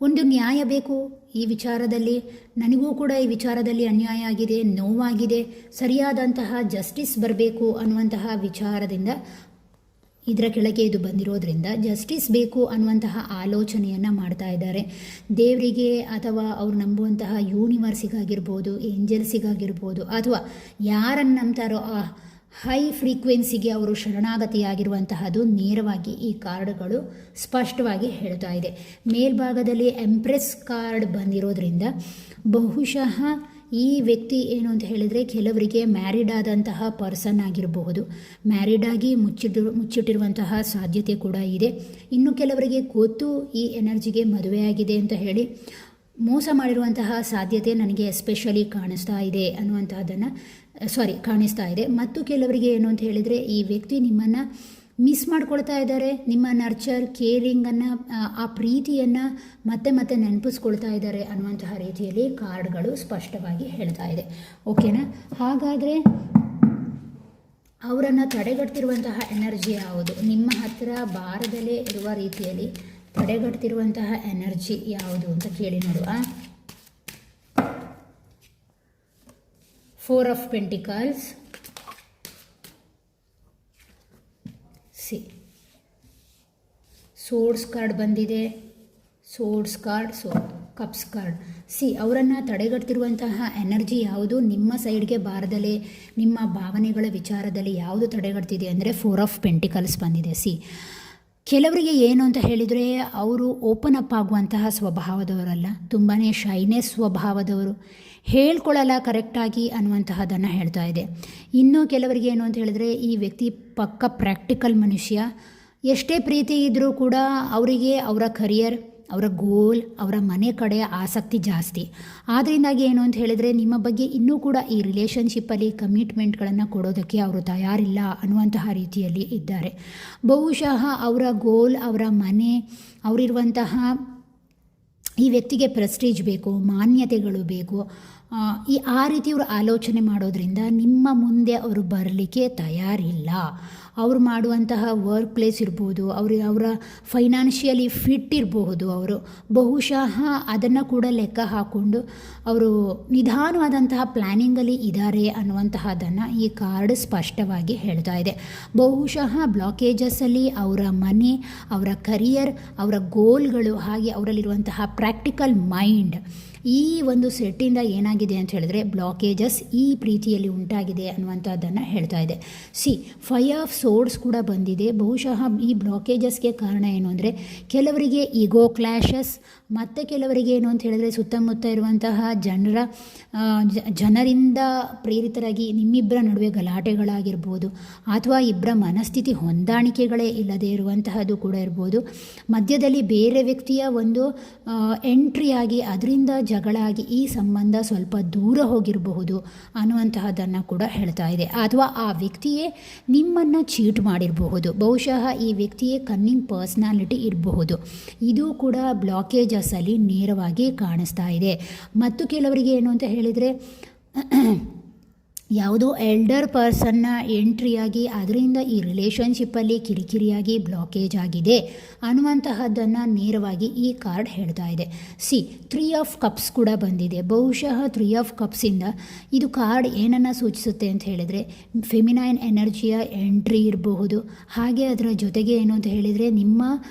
ಒಂದು ನ್ಯಾಯ ಬೇಕು ಈ ವಿಚಾರದಲ್ಲಿ, ನನಗೂ ಕೂಡ ಈ ವಿಚಾರದಲ್ಲಿ ಅನ್ಯಾಯ ಆಗಿದೆ, ನೋವಾಗಿದೆ, ಸರಿಯಾದಂತಹ ಜಸ್ಟಿಸ್ ಬರಬೇಕು ಅನ್ನುವಂತಹ ವಿಚಾರದಿಂದ ಇದರ ಕೆಳಗೆ ಇದು ಬಂದಿರೋದ್ರಿಂದ ಜಸ್ಟಿಸ್ ಬೇಕು ಅನ್ನುವಂತಹ ಆಲೋಚನೆಯನ್ನು ಮಾಡ್ತಾ ಇದ್ದಾರೆ. ದೇವರಿಗೆ ಅಥವಾ ಅವ್ರು ನಂಬುವಂತಹ ಯೂನಿವರ್ಸಿಗಾಗಿರ್ಬೋದು, ಏಂಜಲ್ಸಿಗಾಗಿರ್ಬೋದು, ಅಥವಾ ಯಾರನ್ನು ನಂಬ್ತಾರೋ ಆ ಹೈ ಫ್ರೀಕ್ವೆನ್ಸಿಗೆ ಅವರು ಶರಣಾಗತಿಯಾಗಿರುವಂತಹದ್ದು ನೇರವಾಗಿ ಈ ಕಾರ್ಡ್ಗಳು ಸ್ಪಷ್ಟವಾಗಿ ಹೇಳ್ತಾ ಇದೆ. ಮೇಲ್ಭಾಗದಲ್ಲಿ ಎಂಪ್ರೆಸ್ ಕಾರ್ಡ್ ಬಂದಿರೋದ್ರಿಂದ ಬಹುಶಃ ಈ ವ್ಯಕ್ತಿ ಏನು ಅಂತ ಹೇಳಿದರೆ ಕೆಲವರಿಗೆ ಮ್ಯಾರಿಡ್ ಆದಂತಹ ಪರ್ಸನ್ ಆಗಿರಬಹುದು, ಮ್ಯಾರಿಡ್ ಆಗಿ ಮುಚ್ಚಿಟ್ಟಿರುವಂತಹ ಸಾಧ್ಯತೆ ಕೂಡ ಇದೆ. ಇನ್ನು ಕೆಲವರಿಗೆ ಗೊತ್ತು ಈ ಎನರ್ಜಿಗೆ ಮದುವೆಯಾಗಿದೆ ಅಂತ ಹೇಳಿ ಮೋಸ ಮಾಡಿರುವಂತಹ ಸಾಧ್ಯತೆ ನನಗೆ ಎಸ್ಪೆಷಲಿ ಕಾಣಿಸ್ತಾ ಇದೆ ಕಾಣಿಸ್ತಾ ಇದೆ. ಮತ್ತು ಕೆಲವರಿಗೆ ಏನು ಅಂತ ಹೇಳಿದರೆ ಈ ವ್ಯಕ್ತಿ ನಿಮ್ಮನ್ನು ಮಿಸ್ ಮಾಡ್ಕೊಳ್ತಾ ಇದ್ದಾರೆ, ನಿಮ್ಮ ನರ್ಚರ್ ಕೇರಿಂಗನ್ನು, ಆ ಪ್ರೀತಿಯನ್ನು ಮತ್ತೆ ಮತ್ತೆ ನೆನಪಿಸ್ಕೊಳ್ತಾ ಇದ್ದಾರೆ ಅನ್ನುವಂತಹ ರೀತಿಯಲ್ಲಿ ಕಾರ್ಡ್ಗಳು ಸ್ಪಷ್ಟವಾಗಿ ಹೇಳ್ತಾ ಇದೆ. ಓಕೆನಾ? ಹಾಗಾದರೆ ಅವರನ್ನು ತಡೆಗಟ್ತಿರುವಂತಹ ಎನರ್ಜಿ ಯಾವುದು, ನಿಮ್ಮ ಹತ್ತಿರ ಬಾರದಲ್ಲೇ ಇರುವ ರೀತಿಯಲ್ಲಿ ತಡೆಗಟ್ತಿರುವಂತಹ ಎನರ್ಜಿ ಯಾವುದು ಅಂತ ಕೇಳಿ ನೋಡುವ. 4 ಆಫ್ ಪೆಂಟಿಕಲ್ಸ್, ಸೋರ್ಡ್ಸ್ ಕಾರ್ಡ್ ಬಂದಿದೆ, ಸೋರ್ಡ್ಸ್ ಕಾರ್ಡ್, ಕಪ್ಸ್ ಕಾರ್ಡ್. ಅವರನ್ನು ತಡೆಗಟ್ತಿರುವಂತಹ ಎನರ್ಜಿ ಯಾವುದು, ನಿಮ್ಮ ಸೈಡ್ಗೆ ಬಾರದಲ್ಲೇ ನಿಮ್ಮ ಭಾವನೆಗಳ ವಿಚಾರದಲ್ಲಿ ಯಾವುದು ತಡೆಗಟ್ತಿದೆ ಅಂದರೆ 4 ಆಫ್ ಪೆಂಟಿಕಲ್ಸ್ ಬಂದಿದೆ. ಕೆಲವರಿಗೆ ಏನು ಅಂತ ಹೇಳಿದರೆ ಅವರು ಓಪನ್ ಅಪ್ ಆಗುವಂತಹ ಸ್ವಭಾವದವರಲ್ಲ, ತುಂಬಾ ಶೈನೆಸ್ ಸ್ವಭಾವದವರು, ಹೇಳ್ಕೊಳ್ಳಲ್ಲ ಕರೆಕ್ಟಾಗಿ ಅನ್ನುವಂತಹದನ್ನು ಹೇಳ್ತಾ ಇದೆ. ಇನ್ನು ಕೆಲವರಿಗೆ ಏನು ಅಂತ ಹೇಳಿದರೆ ಈ ವ್ಯಕ್ತಿ ಪಕ್ಕ ಪ್ರಾಕ್ಟಿಕಲ್ ಮನುಷ್ಯ, ಎಷ್ಟೇ ಪ್ರೀತಿ ಇದ್ದರೂ ಕೂಡ ಅವರಿಗೆ ಅವರ ಕರಿಯರ್, ಅವರ ಗೋಲ್, ಅವರ ಮನೆ ಕಡೆ ಆಸಕ್ತಿ ಜಾಸ್ತಿ. ಆದ್ದರಿಂದಾಗಿ ಏನು ಅಂತ ಹೇಳಿದರೆ ನಿಮ್ಮ ಬಗ್ಗೆ ಇನ್ನೂ ಕೂಡ ಈ ರಿಲೇಷನ್ಶಿಪ್ಪಲ್ಲಿ ಕಮಿಟ್ಮೆಂಟ್ಗಳನ್ನು ಕೊಡೋದಕ್ಕೆ ಅವರು ತಯಾರಿಲ್ಲ ಅನ್ನುವಂತಹ ರೀತಿಯಲ್ಲಿ ಇದ್ದಾರೆ. ಬಹುಶಃ ಅವರ ಗೋಲ್, ಅವರ ಮನೆ, ಅವರಿರುವಂತಹ ಈ ವ್ಯಕ್ತಿಗೆ ಪ್ರೆಸ್ಟೀಜ್ ಬೇಕು, ಮಾನ್ಯತೆಗಳು ಬೇಕು, ಆ ರೀತಿ ಅವರು ಆಲೋಚನೆ ಮಾಡೋದ್ರಿಂದ ನಿಮ್ಮ ಮುಂದೆ ಅವರು ಬರಲಿಕ್ಕೆ ತಯಾರಿಲ್ಲ. ಅವರು ಮಾಡುವಂತಹ ವರ್ಕ್ ಪ್ಲೇಸ್ ಇರ್ಬೋದು, ಅವರ ಫೈನಾನ್ಷಿಯಲಿ ಫಿಟ್ ಇರಬಹುದು, ಅವರು ಬಹುಶಃ ಅದನ್ನು ಕೂಡ ಲೆಕ್ಕ ಹಾಕ್ಕೊಂಡು ಅವರು ನಿಧಾನವಾದಂತಹ ಪ್ಲ್ಯಾನಿಂಗಲ್ಲಿ ಇದ್ದಾರೆ ಅನ್ನುವಂತಹದನ್ನು ಈ ಕಾರ್ಡ್ ಸ್ಪಷ್ಟವಾಗಿ ಹೇಳ್ತಾ ಇದೆ. ಬಹುಶಃ ಬ್ಲಾಕೇಜಸ್ಸಲ್ಲಿ ಅವರ ಮನೆ, ಅವರ ಕರಿಯರ್, ಅವರ ಗೋಲ್ಗಳು, ಹಾಗೆ ಅವರಲ್ಲಿರುವಂತಹ ಪ್ರಾಕ್ಟಿಕಲ್ ಮೈಂಡ್, ಈ ಒಂದು ಸೆಟ್ಟಿಂದ ಏನಾಗಿದೆ ಅಂತ ಹೇಳಿದ್ರೆ ಬ್ಲಾಕೇಜಸ್ ಈ ಪ್ರೀತಿಯಲ್ಲಿ ಉಂಟಾಗಿದೆ ಅನ್ನುವಂಥದ್ದನ್ನು ಹೇಳ್ತಾ ಇದೆ. 5 ಆಫ್ ಸೋರ್ಡ್ಸ್ ಕೂಡ ಬಂದಿದೆ. ಬಹುಶಃ ಈ ಬ್ಲಾಕೇಜಸ್ಗೆ ಕಾರಣ ಏನು ಅಂದರೆ ಕೆಲವರಿಗೆ ಈಗೋ ಕ್ಲ್ಯಾಶಸ್, ಮತ್ತು ಕೆಲವರಿಗೆ ಏನು ಅಂತ ಹೇಳಿದ್ರೆ ಸುತ್ತಮುತ್ತ ಇರುವಂತಹ ಜನರಿಂದ ಪ್ರೇರಿತರಾಗಿ ನಿಮ್ಮಿಬ್ಬರ ನಡುವೆ ಗಲಾಟೆಗಳಾಗಿರ್ಬೋದು, ಅಥವಾ ಇಬ್ಬರ ಮನಸ್ಥಿತಿ ಹೊಂದಾಣಿಕೆಗಳೇ ಇಲ್ಲದೆ ಇರುವಂತಹದ್ದು ಕೂಡ ಇರ್ಬೋದು. ಮಧ್ಯದಲ್ಲಿ ಬೇರೆ ವ್ಯಕ್ತಿಯ ಒಂದು ಎಂಟ್ರಿಯಾಗಿ ಅದರಿಂದ ಜಗಳ ಆಗಿ ಈ ಸಂಬಂಧ ಸ್ವಲ್ಪ ದೂರ ಹೋಗಿರಬಹುದು ಅನ್ನುವಂತಹದ್ದನ್ನು ಕೂಡ ಹೇಳ್ತಾ ಇದೆ. ಅಥವಾ ಆ ವ್ಯಕ್ತಿಯೇ ನಿಮ್ಮನ್ನು ಚೀಟ್ ಮಾಡಿರಬಹುದು, ಬಹುಶಃ ಈ ವ್ಯಕ್ತಿಯೇ ಕನ್ನಿಂಗ್ ಪರ್ಸ್ನಾಲಿಟಿ ಇರಬಹುದು. ಇದು ಕೂಡ ಬ್ಲಾಕೇಜಸ್ಸಲ್ಲಿ ನೇರವಾಗಿ ಕಾಣಿಸ್ತಾ ಇದೆ. ಮತ್ತು ಕೆಲವರಿಗೆ ಏನು ಅಂತ ಹೇಳಿದರೆ ಯಾವುದೋ ಎಲ್ಡರ್ ಪರ್ಸನ್ನ ಎಂಟ್ರಿಯಾಗಿ ಅದರಿಂದ ಈ ರಿಲೇಷನ್ಶಿಪ್ಪಲ್ಲಿ ಕಿರಿಕಿರಿಯಾಗಿ ಬ್ಲಾಕೇಜ್ ಆಗಿದೆ ಅನ್ನುವಂತಹದ್ದನ್ನು ನೇರವಾಗಿ ಈ ಕಾರ್ಡ್ ಹೇಳ್ತಾ ಇದೆ. 3 ಆಫ್ ಕಪ್ಸ್ ಕೂಡ ಬಂದಿದೆ. ಬಹುಶಃ 3 ಆಫ್ ಕಪ್ಸಿಂದ ಇದು ಕಾರ್ಡ್ ಏನನ್ನು ಸೂಚಿಸುತ್ತೆ ಅಂತ ಹೇಳಿದರೆ ಫೆಮಿನೈನ್ ಎನರ್ಜಿಯ ಎಂಟ್ರಿ ಇರಬಹುದು. ಹಾಗೆ ಅದರ ಜೊತೆಗೆ ಏನು ಅಂತ ಹೇಳಿದರೆ ನಿಮ್ಮ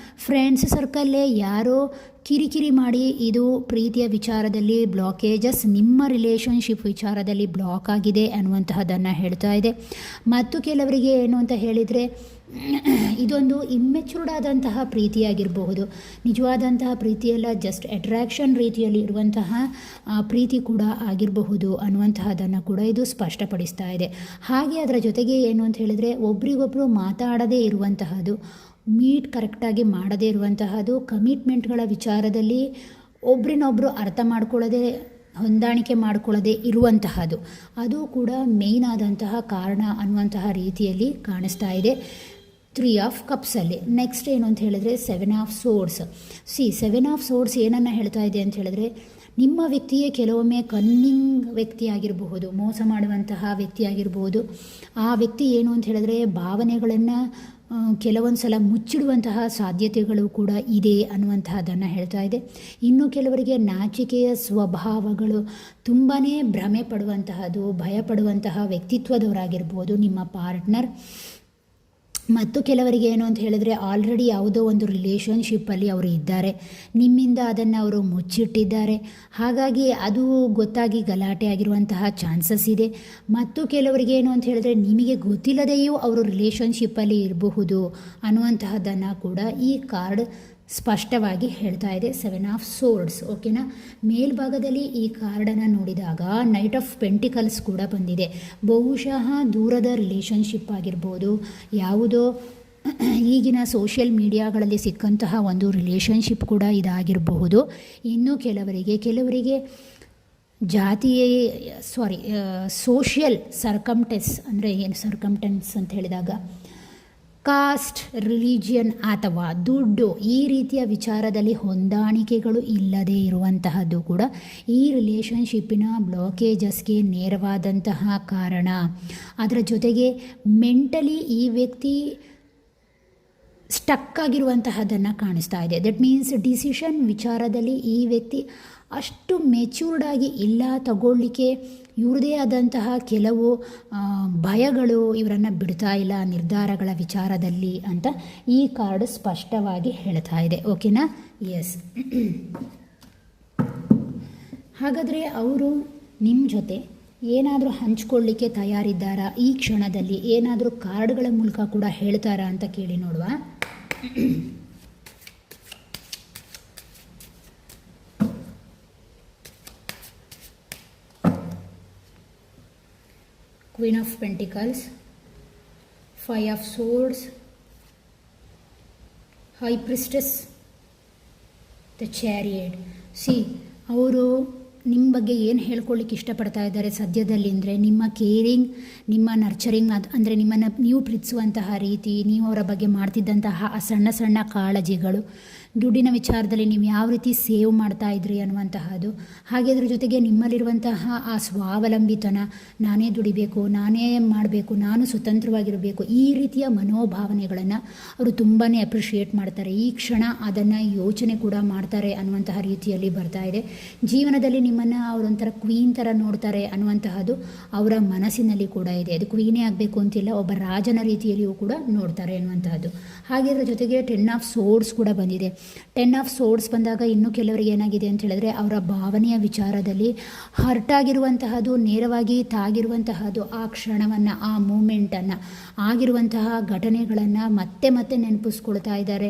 ಫ್ರೆಂಡ್ಸ್ ಸರ್ಕಲ್ಲೇ ಯಾರೋ ಕಿರಿಕಿರಿ ಮಾಡಿ ಇದು ಪ್ರೀತಿಯ ವಿಚಾರದಲ್ಲಿ ಬ್ಲಾಕೇಜಸ್, ನಿಮ್ಮ ರಿಲೇಷನ್ಶಿಪ್ ವಿಚಾರದಲ್ಲಿ ಬ್ಲಾಕ್ ಆಗಿದೆ ಅನ್ನುವಂತಹದ್ದನ್ನು ಹೇಳ್ತಾ ಇದೆ. ಮತ್ತು ಕೆಲವರಿಗೆ ಏನು ಅಂತ ಹೇಳಿದರೆ ಇದೊಂದು ಇಮ್ಮೆಚೂರ್ಡ್ ಆದಂತಹ ಪ್ರೀತಿಯಾಗಿರಬಹುದು, ನಿಜವಾದಂತಹ ಪ್ರೀತಿಯಲ್ಲ, ಜಸ್ಟ್ ಅಟ್ರಾಕ್ಷನ್ ರೀತಿಯಲ್ಲಿ ಇರುವಂತಹ ಪ್ರೀತಿ ಕೂಡ ಆಗಿರಬಹುದು ಅನ್ನುವಂತಹದ್ದನ್ನು ಕೂಡ ಇದು ಸ್ಪಷ್ಟಪಡಿಸ್ತಾ ಇದೆ. ಹಾಗೆ ಅದರ ಜೊತೆಗೆ ಏನು ಅಂತ ಹೇಳಿದರೆ ಒಬ್ರಿಗೊಬ್ಬರು ಮಾತಾಡದೇ ಇರುವಂತಹದ್ದು, ಮೀಟ್ ಕರೆಕ್ಟಾಗಿ ಮಾಡದೇ ಇರುವಂತಹದ್ದು, ಕಮಿಟ್ಮೆಂಟ್ಗಳ ವಿಚಾರದಲ್ಲಿ ಒಬ್ರಿನೊಬ್ಬರು ಅರ್ಥ ಮಾಡ್ಕೊಳ್ಳೋದೇ, ಹೊಂದಾಣಿಕೆ ಮಾಡಿಕೊಳ್ಳದೆ ಇರುವಂತಹದ್ದು, ಅದು ಕೂಡ ಮೇಯ್ನ್ ಆದಂತಹ ಕಾರಣ ಅನ್ನುವಂತಹ ರೀತಿಯಲ್ಲಿ ಕಾಣಿಸ್ತಾ ಇದೆ 3 ಆಫ್ ಕಪ್ಸಲ್ಲಿ. ನೆಕ್ಸ್ಟ್ ಏನು ಅಂತ ಹೇಳಿದ್ರೆ 7 ಆಫ್ ಸೋರ್ಡ್ಸ್. 7 ಆಫ್ ಸೋರ್ಡ್ಸ್ ಏನನ್ನು ಹೇಳ್ತಾ ಇದೆ ಅಂತ ಹೇಳಿದ್ರೆ ನಿಮ್ಮ ವ್ಯಕ್ತಿಯೇ ಕೆಲವೊಮ್ಮೆ ಕನ್ನಿಂಗ್ ವ್ಯಕ್ತಿಯಾಗಿರಬಹುದು, ಮೋಸ ಮಾಡುವಂತಹ ವ್ಯಕ್ತಿಯಾಗಿರ್ಬೋದು. ಆ ವ್ಯಕ್ತಿ ಏನು ಅಂತ ಹೇಳಿದ್ರೆ ಭಾವನೆಗಳನ್ನು ಕೆಲವೊಂದು ಸಲ ಮುಚ್ಚಿಡುವಂತಹ ಸಾಧ್ಯತೆಗಳು ಕೂಡ ಇದೆ ಅನ್ನುವಂತಹದ್ದನ್ನು ಹೇಳ್ತಾ ಇದೆ. ಇನ್ನು ಕೆಲವರಿಗೆ ನಾಚಿಕೆಯ ಸ್ವಭಾವಗಳು, ತುಂಬಾ ಭ್ರಮೆ ಪಡುವಂತಹದ್ದು, ಭಯಪಡುವಂತಹ ವ್ಯಕ್ತಿತ್ವದವರಾಗಿರ್ಬೋದು ನಿಮ್ಮ ಪಾರ್ಟ್ನರ್. ಮತ್ತು ಕೆಲವರಿಗೆ ಏನು ಅಂತ ಹೇಳಿದ್ರೆ ಆಲ್ರೆಡಿ ಯಾವುದೋ ಒಂದು ರಿಲೇಷನ್ಶಿಪ್ಪಲ್ಲಿ ಅವರು ಇದ್ದಾರೆ, ನಿಮ್ಮಿಂದ ಅದನ್ನು ಅವರು ಮುಚ್ಚಿಟ್ಟಿದ್ದಾರೆ, ಹಾಗಾಗಿ ಅದು ಗೊತ್ತಾಗಿ ಗಲಾಟೆ ಆಗಿರುವಂತಹ ಚಾನ್ಸಸ್ ಇದೆ. ಮತ್ತು ಕೆಲವರಿಗೆ ಏನು ಅಂತ ಹೇಳಿದ್ರೆ ನಿಮಗೆ ಗೊತ್ತಿಲ್ಲದೆಯೂ ಅವರು ರಿಲೇಷನ್ಶಿಪ್ಪಲ್ಲಿ ಇರಬಹುದು ಅನ್ನುವಂತಹದ್ದನ್ನು ಕೂಡ ಈ ಕಾರ್ಡ್ ಸ್ಪಷ್ಟವಾಗಿ ಹೇಳ್ತಾ ಇದೆ. 7 ಆಫ್ ಸೋರ್ಡ್ಸ್. ಓಕೆನಾ. ಮೇಲ್ಭಾಗದಲ್ಲಿ ಈ ಕಾರ್ಡನ್ನು ನೋಡಿದಾಗ ನೈಟ್ ಆಫ್ ಪೆಂಟಿಕಲ್ಸ್ ಕೂಡ ಬಂದಿದೆ. ಬಹುಶಃ ದೂರದ ರಿಲೇಷನ್ಶಿಪ್ ಆಗಿರ್ಬೋದು, ಯಾವುದೋ ಈಗಿನ ಸೋಷಿಯಲ್ ಮೀಡಿಯಾಗಳಲ್ಲಿ ಸಿಕ್ಕಂತಹ ಒಂದು ರಿಲೇಷನ್ಶಿಪ್ ಕೂಡ ಇದಾಗಿರಬಹುದು. ಇನ್ನು ಕೆಲವರಿಗೆ ಸೋಷಿಯಲ್ ಸರ್ಕಮ್ಟೆನ್ಸ್ ಅಂದರೆ ಏನು ಸರ್ಕಮ್ಟೆನ್ಸ್ ಅಂತ ಹೇಳಿದಾಗ ಕಾಸ್ಟ್, ರಿಲಿಜಿಯನ್ ಅಥವಾ ದುಡ್ಡು ಈ ರೀತಿಯ ವಿಚಾರದಲ್ಲಿ ಹೊಂದಾಣಿಕೆಗಳು ಇಲ್ಲದೇ ಇರುವಂತಹದ್ದು ಕೂಡ ಈ ರಿಲೇಷನ್ಶಿಪ್ಪಿನ ಬ್ಲಾಕೇಜಸ್ಗೆ ನೇರವಾದಂತಹ ಕಾರಣ. ಅದರ ಜೊತೆಗೆ ಮೆಂಟಲಿ ಈ ವ್ಯಕ್ತಿ ಸ್ಟಕ್ ಆಗಿರುವಂತಹದ್ದನ್ನು ಕಾಣಿಸ್ತಾ ಇದೆ. ದಟ್ ಮೀನ್ಸ್ ಡಿಸಿಷನ್ ವಿಚಾರದಲ್ಲಿ ಈ ವ್ಯಕ್ತಿ ಅಷ್ಟು ಮೆಚ್ಯೂರ್ಡಾಗಿ ಇಲ್ಲ, ತಗೊಳ್ಳಿಕ್ಕೆ ಇವ್ರದೇ ಆದಂತಹ ಕೆಲವು ಭಯಗಳು ಇವರನ್ನು ಬಿಡ್ತಾ ಇಲ್ಲ ನಿರ್ಧಾರಗಳ ವಿಚಾರದಲ್ಲಿ ಅಂತ ಈ ಕಾರ್ಡ್ ಸ್ಪಷ್ಟವಾಗಿ ಹೇಳ್ತಾ ಇದೆ. ಓಕೆನಾ. ಎಸ್. ಹಾಗಾದರೆ ಅವರು ನಿಮ್ಮ ಜೊತೆ ಏನಾದರೂ ಹಂಚ್ಕೊಳ್ಳಿಕ್ಕೆ ತಯಾರಿದ್ದಾರಾ ಈ ಕ್ಷಣದಲ್ಲಿ? ಏನಾದರೂ ಕಾರ್ಡ್ಗಳ ಮೂಲಕ ಕೂಡ ಹೇಳ್ತಾರಾ ಅಂತ ಕೇಳಿ ನೋಡುವ. Queen of Pentacles, 5 of Swords, High Priestess, the Chariot. ಅವರು ನಿಮ್ಮ ಬಗ್ಗೆ ಏನು ಹೇಳ್ಕೊಳ್ಳಿಕ್ಕೆ ಇಷ್ಟಪಡ್ತಾ ಇದ್ದಾರೆ ಸದ್ಯದಲ್ಲಿ ಅಂದರೆ ನಿಮ್ಮ ಕೇರಿಂಗ್, ನಿಮ್ಮ ನರ್ಚರಿಂಗ್, ಅಂದರೆ ನಿಮ್ಮನ್ನು ನೀವು ಪ್ರೀತಿಸುವಂತಹ ರೀತಿ, ನೀವು ಅವರ ಬಗ್ಗೆ ಮಾಡ್ತಿದ್ದಂತಹ ಆ ಸಣ್ಣ ಸಣ್ಣ ಕಾಳಜಿಗಳು, ದುಡ್ಡಿನ ವಿಚಾರದಲ್ಲಿ ನೀವು ಯಾವ ರೀತಿ ಸೇವ್ ಮಾಡ್ತಾ ಇದ್ರಿ ಅನ್ನುವಂತಹದ್ದು, ಹಾಗೆ ಅದ್ರ ಜೊತೆಗೆ ನಿಮ್ಮಲ್ಲಿರುವಂತಹ ಆ ಸ್ವಾವಲಂಬಿತನ, ನಾನೇ ದುಡಿಬೇಕು, ನಾನೇ ಮಾಡಬೇಕು, ನಾನು ಸ್ವತಂತ್ರವಾಗಿರಬೇಕು, ಈ ರೀತಿಯ ಮನೋಭಾವನೆಗಳನ್ನು ಅವರು ತುಂಬಾ ಅಪ್ರಿಷಿಯೇಟ್ ಮಾಡ್ತಾರೆ. ಈ ಕ್ಷಣ ಅದನ್ನು ಯೋಚನೆ ಕೂಡ ಮಾಡ್ತಾರೆ ಅನ್ನುವಂತಹ ರೀತಿಯಲ್ಲಿ ಬರ್ತಾ ಇದೆ. ಜೀವನದಲ್ಲಿ ನಿಮ್ಮನ್ನು ಅವರೊಂಥರ ಕ್ವೀನ್ ಥರ ನೋಡ್ತಾರೆ ಅನ್ನುವಂತಹದ್ದು ಅವರ ಮನಸ್ಸಿನಲ್ಲಿ ಕೂಡ ಇದೆ. ಅದು ಕ್ವೀನೇ ಆಗಬೇಕು ಅಂತಿಲ್ಲ, ಒಬ್ಬ ರಾಜನ ರೀತಿಯಲ್ಲಿಯೂ ಕೂಡ ನೋಡ್ತಾರೆ ಅನ್ನುವಂತಹದ್ದು. ಹಾಗೆ ಅದರ ಜೊತೆಗೆ 10 ಆಫ್ ಸೋರ್ಡ್ಸ್ ಕೂಡ ಬಂದಿದೆ. 10 ಆಫ್ ಸೋರ್ಡ್ಸ್ ಬಂದಾಗ ಇನ್ನೂ ಕೆಲವರಿಗೆ ಏನಾಗಿದೆ ಅಂತ ಹೇಳಿದ್ರೆ ಅವರ ಭಾವನೆಯ ವಿಚಾರದಲ್ಲಿ ಹರ್ಟ್ ಆಗಿರುವಂತಹದ್ದು, ನೇರವಾಗಿ ತಾಗಿರುವಂತಹದ್ದು, ಆ ಕ್ಷಣವನ್ನು, ಆ ಮೂಮೆಂಟನ್ನು, ಆಗಿರುವಂತಹ ಘಟನೆಗಳನ್ನು ಮತ್ತೆ ಮತ್ತೆ ನೆನಪಿಸ್ಕೊಳ್ತಾ ಇದ್ದಾರೆ,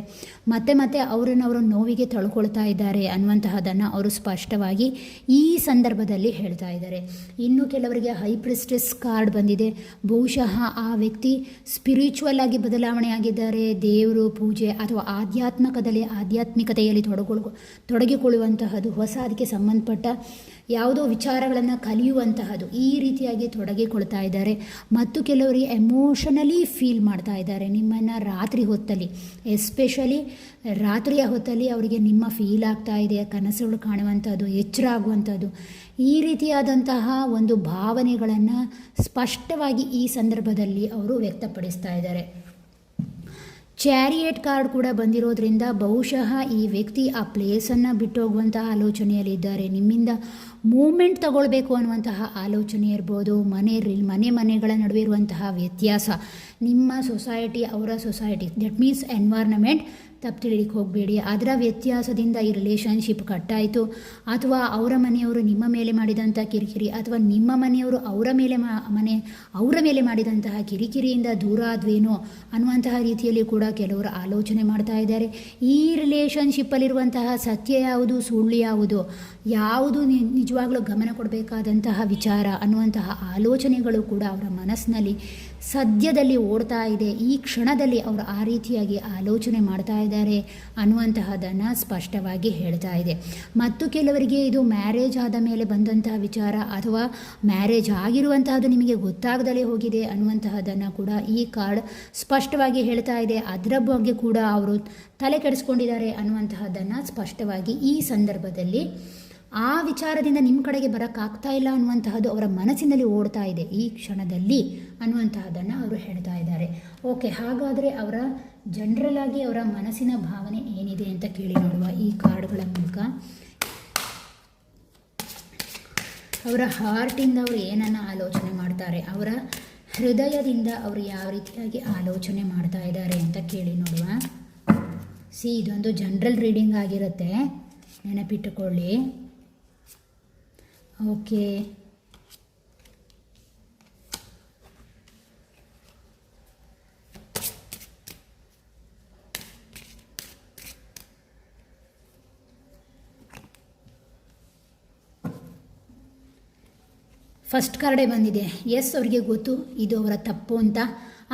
ಮತ್ತೆ ಅವರನ್ನು ನೋವಿಗೆ ತಳ್ಕೊಳ್ತಾ ಇದ್ದಾರೆ ಅನ್ನುವಂತಹದ್ದನ್ನು ಅವರು ಸ್ಪಷ್ಟವಾಗಿ ಈ ಸಂದರ್ಭದಲ್ಲಿ ಹೇಳ್ತಾ ಇದ್ದಾರೆ. ಇನ್ನು ಕೆಲವರಿಗೆ ಹೈ ಪ್ರಿಸ್ಟೆಸ್ ಕಾರ್ಡ್ ಬಂದಿದೆ. ಬಹುಶಃ ಆ ವ್ಯಕ್ತಿ ಸ್ಪಿರಿಚುವಲ್ ಆಗಿ ಬದಲಾವಣೆ ಆಗಿದ್ದಾರೆ, ದೇವರು ಪೂಜೆ ಅಥವಾ ಆಧ್ಯಾತ್ಮಿಕತೆಯಲ್ಲಿ ತೊಡಗಿಕೊಳ್ಳುವಂತಹದ್ದು, ಹೊಸ ಅದಕ್ಕೆ ಸಂಬಂಧಪಟ್ಟ ಯಾವುದೋ ವಿಚಾರಗಳನ್ನು ಕಲಿಯುವಂತಹದ್ದು, ಈ ರೀತಿಯಾಗಿ ತೊಡಗಿಕೊಳ್ತಾ ಇದ್ದಾರೆ. ಮತ್ತು ಕೆಲವರಿಗೆ ಎಮೋಷನಲಿ ಫೀಲ್ ಮಾಡ್ತಾ ಇದ್ದಾರೆ ನಿಮ್ಮನ್ನು ರಾತ್ರಿ ಹೊತ್ತಲ್ಲಿ, ಎಸ್ಪೆಷಲಿ ರಾತ್ರಿಯ ಹೊತ್ತಲ್ಲಿ ಅವರಿಗೆ ನಿಮ್ಮ ಫೀಲ್ ಆಗ್ತಾ ಇದೆ, ಕನಸುಗಳು ಕಾಣುವಂಥದ್ದು, ಎಚ್ಚರ ಆಗುವಂಥದ್ದು, ಈ ರೀತಿಯಾದಂತಹ ಒಂದು ಭಾವನೆಗಳನ್ನು ಸ್ಪಷ್ಟವಾಗಿ ಈ ಸಂದರ್ಭದಲ್ಲಿ ಅವರು ವ್ಯಕ್ತಪಡಿಸ್ತಾ ಇದ್ದಾರೆ. ಚಾರಿಯೇಟ್ ಕಾರ್ಡ್ ಕೂಡ ಬಂದಿರೋದ್ರಿಂದ ಬಹುಶಃ ಈ ವ್ಯಕ್ತಿ ಆ ಪ್ಲೇಸನ್ನು ಬಿಟ್ಟು ಹೋಗುವಂತಹ ಆಲೋಚನೆಯಲ್ಲಿದ್ದಾರೆ. ನಿಮ್ಮಿಂದ ಮೂಮೆಂಟ್ ತಗೊಳ್ಬೇಕು ಅನ್ನುವಂತಹ ಆಲೋಚನೆ ಇರ್ಬೋದು. ಮನೆಗಳ ನಡುವೆ ಇರುವಂತಹ ವ್ಯತ್ಯಾಸ, ನಿಮ್ಮ ಸೊಸೈಟಿ ಅವರ ಸೊಸೈಟಿ, ದಟ್ ಮೀನ್ಸ್ ಎನ್ವೈರ್ನಮೆಂಟ್ ತಪ್ಪು ತಿಳಿಲಿಕ್ಕೆ ಹೋಗಬೇಡಿ. ಅದರ ವ್ಯತ್ಯಾಸದಿಂದ ಈ ರಿಲೇಷನ್ಶಿಪ್ ಕಟ್ಟಾಯಿತು, ಅಥವಾ ಅವರ ಮನೆಯವರು ನಿಮ್ಮ ಮೇಲೆ ಮಾಡಿದಂಥ ಕಿರಿಕಿರಿ, ಅಥವಾ ನಿಮ್ಮ ಮನೆಯವರು ಅವರ ಮೇಲೆ ಮಾಡಿದಂತಹ ಕಿರಿಕಿರಿಯಿಂದ ದೂರ ಆದ್ವೇನೋ ಅನ್ನುವಂತಹ ರೀತಿಯಲ್ಲಿ ಕೂಡ ಕೆಲವರು ಆಲೋಚನೆ ಮಾಡ್ತಾ ಇದ್ದಾರೆ. ಈ ರಿಲೇಷನ್ಶಿಪ್ಪಲ್ಲಿರುವಂತಹ ಸತ್ಯ ಯಾವುದು, ಸುಳ್ಳು ಯಾವುದು ನಿಜವಾಗ್ಲೂ ಗಮನ ಕೊಡಬೇಕಾದಂತಹ ವಿಚಾರ ಅನ್ನುವಂತಹ ಆಲೋಚನೆಗಳು ಕೂಡ ಅವರ ಮನಸ್ಸಿನಲ್ಲಿ ಸದ್ಯದಲ್ಲಿ ಓಡ್ತಾ ಇದೆ. ಈ ಕ್ಷಣದಲ್ಲಿ ಅವರು ಆ ರೀತಿಯಾಗಿ ಆಲೋಚನೆ ಮಾಡ್ತಾ ಇದ್ದಾರೆ ಅನ್ನುವಂತಹದನ್ನು ಸ್ಪಷ್ಟವಾಗಿ ಹೇಳ್ತಾ ಇದೆ. ಮತ್ತು ಕೆಲವರಿಗೆ ಇದು ಮ್ಯಾರೇಜ್ ಆದ ಮೇಲೆ ಬಂದಂತಹ ವಿಚಾರ, ಅಥವಾ ಮ್ಯಾರೇಜ್ ಆಗಿರುವಂತಹದ್ದು ನಿಮಗೆ ಗೊತ್ತಾಗದಲೇ ಹೋಗಿದೆ ಅನ್ನುವಂತಹದನ್ನು ಕೂಡ ಈ ಕಾರ್ಡ್ ಸ್ಪಷ್ಟವಾಗಿ ಹೇಳ್ತಾ ಇದೆ. ಅದರ ಬಗ್ಗೆ ಕೂಡ ಅವರು ತಲೆ ಕೆಡಿಸ್ಕೊಂಡಿದ್ದಾರೆ ಅನ್ನುವಂತಹದ್ದನ್ನು ಸ್ಪಷ್ಟವಾಗಿ ಈ ಸಂದರ್ಭದಲ್ಲಿ ಆ ವಿಚಾರದಿಂದ ನಿಮ್ಮ ಕಡೆಗೆ ಬರೋಕ್ಕಾಗ್ತಾ ಇಲ್ಲ ಅನ್ನುವಂತಹದ್ದು ಅವರ ಮನಸ್ಸಿನಲ್ಲಿ ಓಡ್ತಾ ಇದೆ ಈ ಕ್ಷಣದಲ್ಲಿ ಅನ್ನುವಂತಹದ್ದನ್ನು ಅವರು ಹೇಳ್ತಾ ಇದ್ದಾರೆ. ಓಕೆ, ಹಾಗಾದರೆ ಅವರ ಜನರಲ್ ಆಗಿ ಅವರ ಮನಸ್ಸಿನ ಭಾವನೆ ಏನಿದೆ ಅಂತ ಕೇಳಿ ನೋಡುವ ಈ ಕಾರ್ಡ್ಗಳ ಮೂಲಕ. ಅವರ ಹಾರ್ಟಿಂದ ಅವರು ಏನನ್ನು ಆಲೋಚನೆ ಮಾಡ್ತಾರೆ, ಅವರ ಹೃದಯದಿಂದ ಅವರು ಯಾವ ರೀತಿಯಾಗಿ ಆಲೋಚನೆ ಮಾಡ್ತಾ ಇದ್ದಾರೆ ಅಂತ ಕೇಳಿ ನೋಡುವ. ಇದೊಂದು ಜನರಲ್ ರೀಡಿಂಗ್ ಆಗಿರುತ್ತೆ, ನೆನಪಿಟ್ಟುಕೊಳ್ಳಿ. ಓಕೆ, ಫಸ್ಟ್ ಕಾರ್ಡೇ ಬಂದಿದೆ. ಎಸ್, ಅವರಿಗೆ ಗೊತ್ತು ಇದು ಅವರ ತಪ್ಪು ಅಂತ,